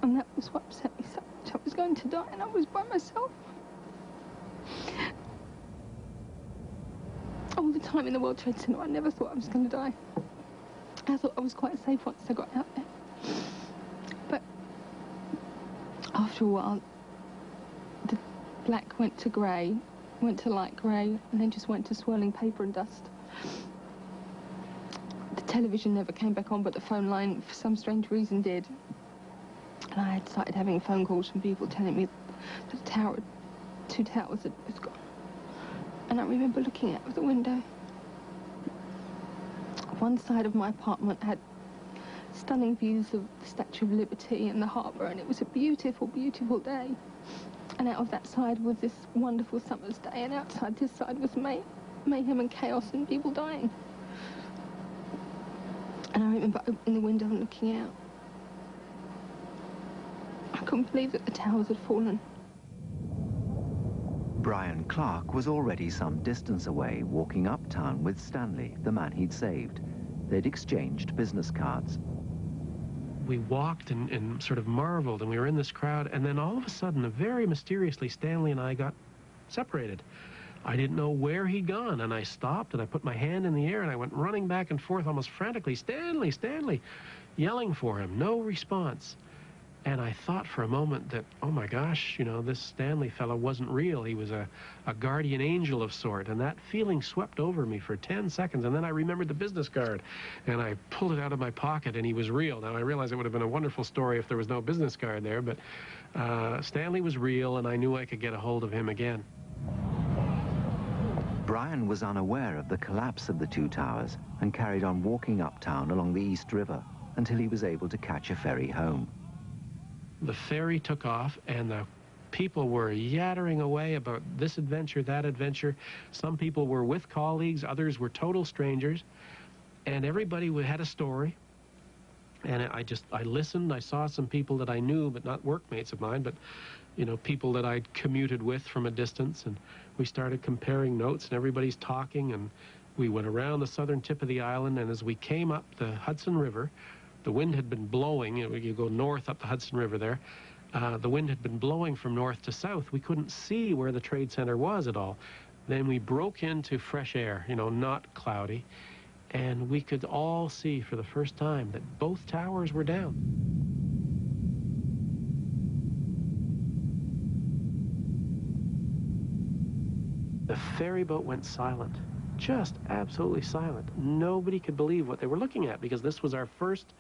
and that was what upset me so much. I was going to die, and I was by myself. the time in the World Trade Center, I never thought I was going to die. I thought I was quite safe once I got out there. But after a while, the black went to grey, went to light grey, and then just went to swirling paper and dust. The television never came back on, but the phone line, for some strange reason, did. And I had started having phone calls from people telling me that the tower, 2 towers had gone. And I remember looking out of the window. One side of my apartment had stunning views of the Statue of Liberty and the harbour, and it was a beautiful, beautiful day. And out of that side was this wonderful summer's day, and outside this side was mayhem and chaos and people dying. And I remember opening the window and looking out. I couldn't believe that the towers had fallen. Brian Clark was already some distance away, walking uptown with Stanley, the man he'd saved. They'd exchanged business cards. We walked and sort of marveled, and we were in this crowd, and then all of a sudden, very mysteriously, Stanley and I got separated. I didn't know where he'd gone, and I stopped, and I put my hand in the air, and I went running back and forth almost frantically, "Stanley, Stanley," yelling for him. No response. And I thought for a moment that, oh my gosh, you know, this Stanley fellow wasn't real. He was a guardian angel of sort. And that feeling swept over me for 10 seconds. And then I remembered the business card. And I pulled it out of my pocket, and he was real. Now, I realize it would have been a wonderful story if there was no business card there. But Stanley was real, and I knew I could get a hold of him again. Brian was unaware of the collapse of the 2 towers and carried on walking uptown along the East River until he was able to catch a ferry home. The ferry took off, and the people were yattering away about this adventure, that adventure. Some people were with colleagues, others were total strangers, and everybody had a story. And I listened. I saw some people that I knew, but not workmates of mine, but, you know, people that I'd commuted with from a distance, and we started comparing notes, and everybody's talking, and we went around the southern tip of the island, and as we came up the Hudson River, the wind had been blowing. You go north up the Hudson River there. The wind had been blowing from north to south. We couldn't see where the Trade Center was at all. Then we broke into fresh air, you know, not cloudy, and we could all see for the first time that both towers were down. The ferry boat went silent, just absolutely silent. Nobody could believe what they were looking at, because this was our first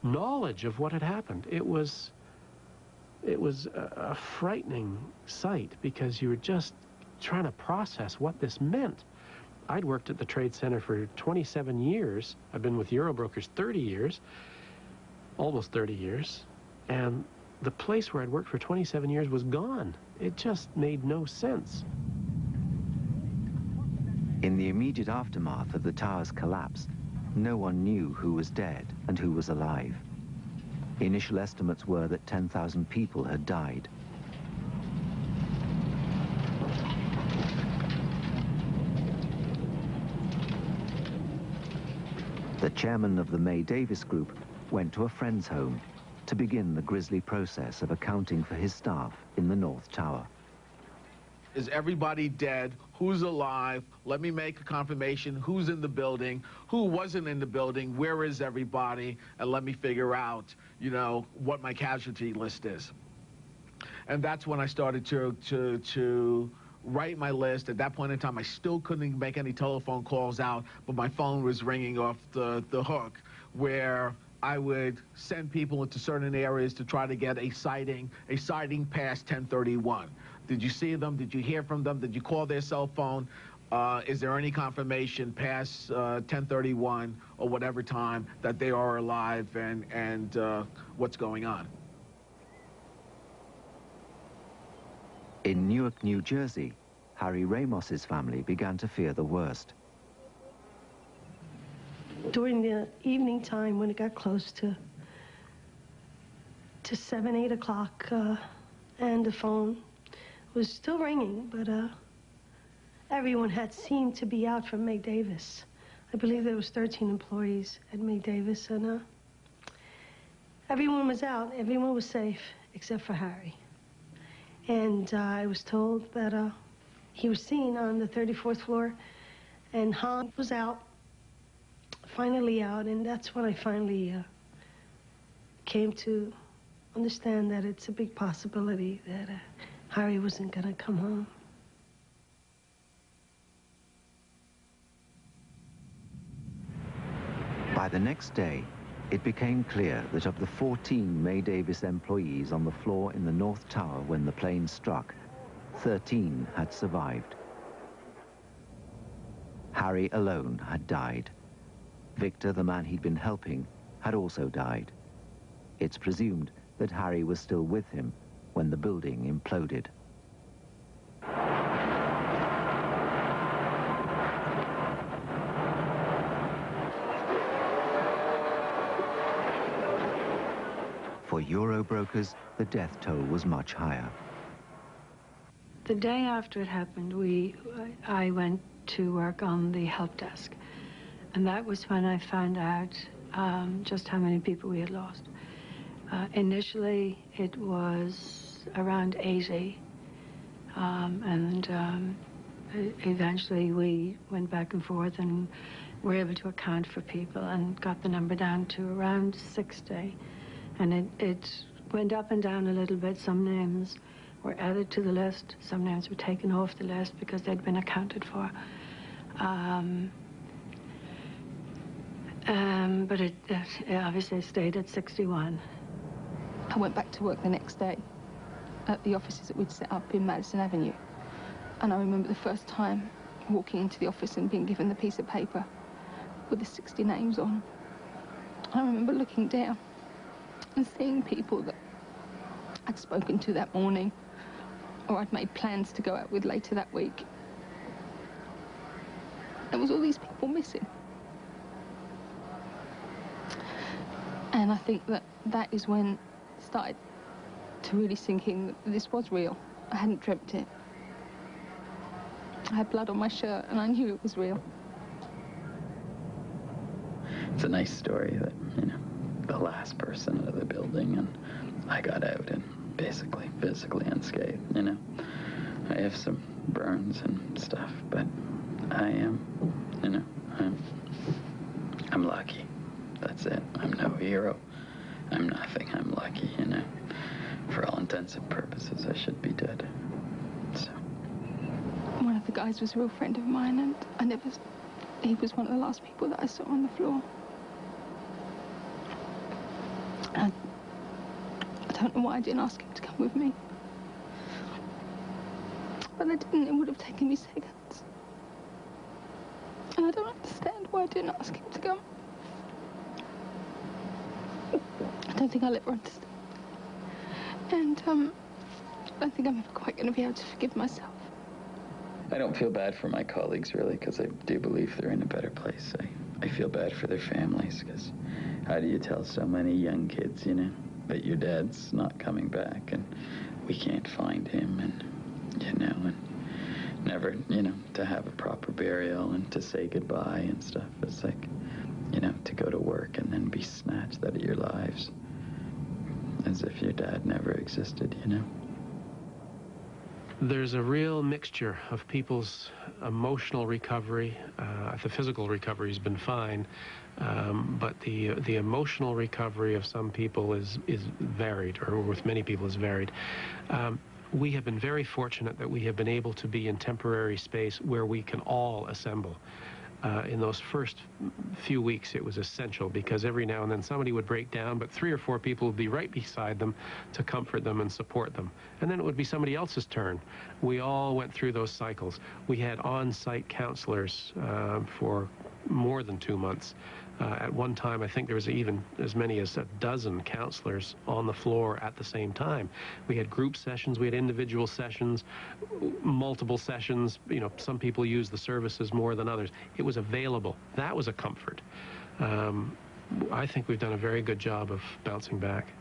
knowledge of what had happened. It was a frightening sight, because you were just trying to process what this meant. I'd worked at the Trade Center for 27 years. I've been with Eurobrokers 30 years, almost 30 years, and the place where I'd worked for 27 years was gone. It just made no sense. In the immediate aftermath of the tower's collapse, no one knew who was dead and who was alive. Initial estimates were that 10,000 people had died. The chairman of the May Davis Group went to a friend's home to begin the grisly process of accounting for his staff in the North Tower. Is everybody dead? Who's alive? Let me make a confirmation. Who's in the building? Who wasn't in the building? Where is everybody? And let me figure out, you know, what my casualty list is. And that's when I started to write my list. At that point in time, I still couldn't make any telephone calls out, but my phone was ringing off the hook, where I would send people into certain areas to try to get a sighting past 1031. Did you see them? Did you hear from them? Did you call their cell phone? Is there any confirmation past 1031 or whatever time that they are alive, and what's going on? In Newark, New Jersey, Harry Ramos's family began to fear the worst. During the evening time, when it got close to 7, 8 o'clock, and the phone was still ringing, but everyone had seemed to be out from May Davis. I believe there was 13 employees at May Davis, and everyone was out. Everyone was safe, except for Harry. And I was told that he was seen on the 34th floor, And Han was out, finally out, and that's when I finally came to understand that it's a big possibility that Harry wasn't going to come home. By the next day, it became clear that of the 14 May Davis employees on the floor in the North Tower when the plane struck, 13 had survived. Harry alone had died. Victor, the man he'd been helping, had also died. It's presumed that Harry was still with him when the building imploded. For Euro brokers, the death toll was much higher. The day after it happened, I went to work on the help desk. And that was when I found out just how many people we had lost. Initially, it was around 80. Eventually, we went back and forth and were able to account for people and got the number down to around 60. And it went up and down a little bit. Some names were added to the list. Some names were taken off the list because they'd been accounted for. But it obviously stayed at 61. I went back to work the next day at the offices that we'd set up in Madison Avenue. And I remember the first time walking into the office and being given the piece of paper with the 60 names on. I remember looking down and seeing people that I'd spoken to that morning or I'd made plans to go out with later that week. There was all these people missing. And I think that is when it started to really sink in that this was real. I hadn't dreamt it. I had blood on my shirt and I knew it was real. It's a nice story that, you know, the last person out of the building and I got out and basically physically unscathed, you know. I have some burns and stuff, but I am, you know, I'm lucky. That's it. I'm no hero. I'm nothing. I'm lucky, you know. For all intents and purposes, I should be dead. So. One of the guys was a real friend of mine, and he was one of the last people that I saw on the floor. I don't know why I didn't ask him to come with me. But I didn't. It would have taken me seconds. And I don't understand why I didn't ask him to come. I don't think I'll ever understand. And I don't think I'm ever quite going to be able to forgive myself. I don't feel bad for my colleagues, really, because I do believe they're in a better place. I feel bad for their families, because how do you tell so many young kids, you know, that your dad's not coming back and we can't find him and, you know, and never, you know, to have a proper burial and to say goodbye and stuff. It's like, you know, to go to work and then be snatched out of your lives as if your dad never existed, you know? There's a real mixture of people's emotional recovery. The physical recovery has been fine, but the emotional recovery of some people is varied, or with many people is varied. We have been very fortunate that we have been able to be in temporary space where we can all assemble. In those first few weeks, it was essential because every now and then somebody would break down, but 3 or 4 people would be right beside them to comfort them and support them. And then it would be somebody else's turn. We all went through those cycles. We had on-site counselors for more than 2 months. At one time, I think there was even as many as a dozen counselors on the floor at the same time. We had group sessions, we had individual sessions, multiple sessions. You know, some people use the services more than others. It was available. That was a comfort. I think we've done a very good job of bouncing back.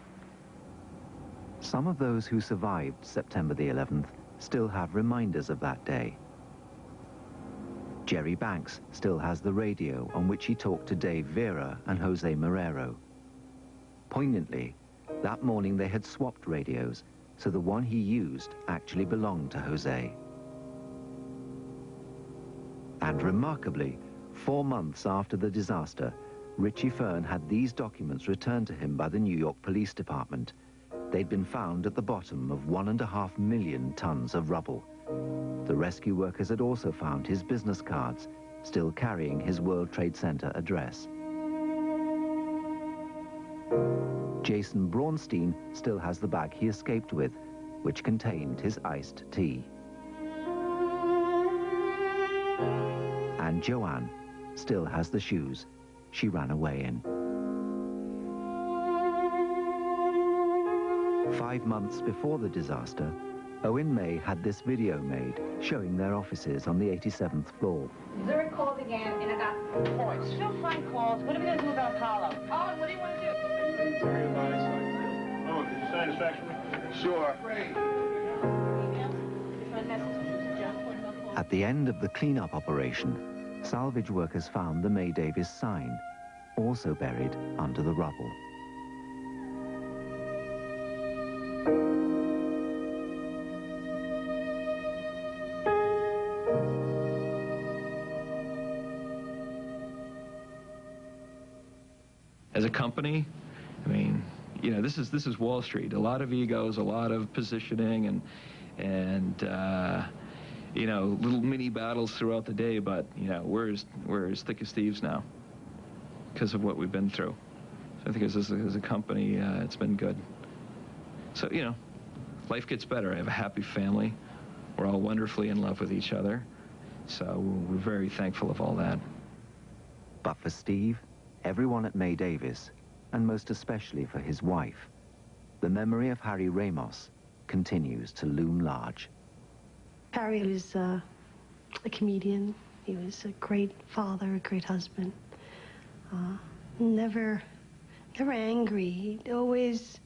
Some of those who survived September the 11th still have reminders of that day. Jerry Banks still has the radio on which he talked to Dave Vera and Jose Marrero. Poignantly, that morning they had swapped radios, so the one he used actually belonged to Jose. And remarkably, 4 months after the disaster, Richie Fern had these documents returned to him by the New York Police Department. They'd been found at the bottom of 1.5 million tons of rubble. The rescue workers had also found his business cards, still carrying his World Trade Center address. Jason Braunstein still has the bag he escaped with, which contained his iced tea. And Joanne still has the shoes she ran away in. 5 months before the disaster, Owen May had this video made showing their offices on the 87th floor. Zurich called again, and I got points. Still fine calls. What are we going to do about Apollo? Owen, what do you want to do? Very nice. Oh, did you satisfactorily? Sure. At the end of the cleanup operation, salvage workers found the May Davis sign, also buried under the rubble. As a company, I mean, you know, this is Wall Street. A lot of egos, a lot of positioning, and you know, little mini battles throughout the day. But you know, we're as thick as thieves now because of what we've been through. So I think as a company, it's been good. So you know, life gets better. I have a happy family. We're all wonderfully in love with each other. So we're very thankful of all that. But for Steve, everyone at May Davis, and most especially for his wife, the memory of Harry Ramos continues to loom large. Harry was a comedian. He was a great father, a great husband. Never angry. He'd always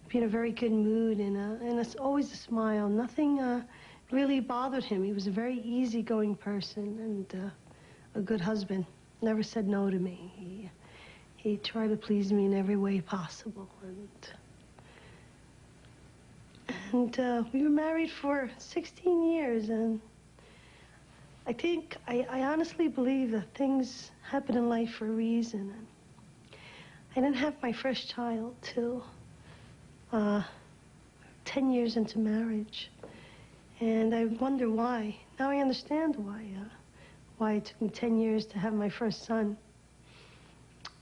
be in a very good mood and always a smile. Nothing really bothered him. He was a very easygoing person and a good husband. Never said no to me. He tried to please me in every way possible. And we were married for 16 years, and I honestly believe that things happen in life for a reason. And I didn't have my first child till 10 years into marriage. And I wonder why. Now I understand why it took me 10 years to have my first son.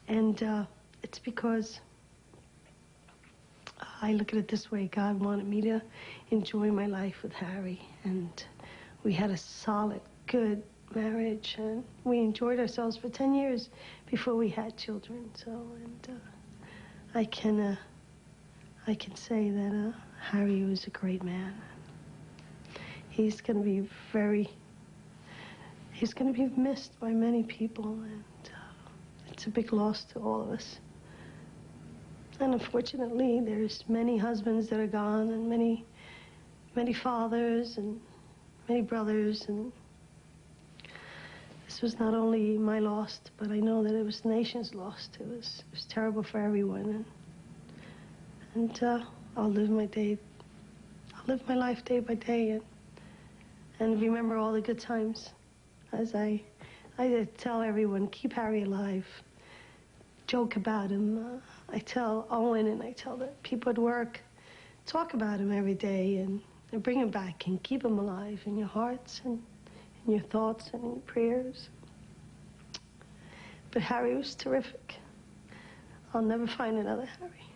And it's because I look at it this way. God wanted me to enjoy my life with Harry. And we had a solid, good marriage. And we enjoyed ourselves for 10 years before we had children. So, and I can say that Harry was a great man. He's going to be he's going to be missed by many people, and it's a big loss to all of us. And unfortunately, there's many husbands that are gone, and many fathers, and many brothers, and this was not only my loss, but I know that it was the nation's loss. It was terrible for everyone, and I'll live my life day by day, and remember all the good times. As I tell everyone, keep Harry alive. Joke about him. I tell Owen and I tell the people at work, talk about him every day and bring him back and keep him alive in your hearts and in your thoughts and in your prayers. But Harry was terrific. I'll never find another Harry.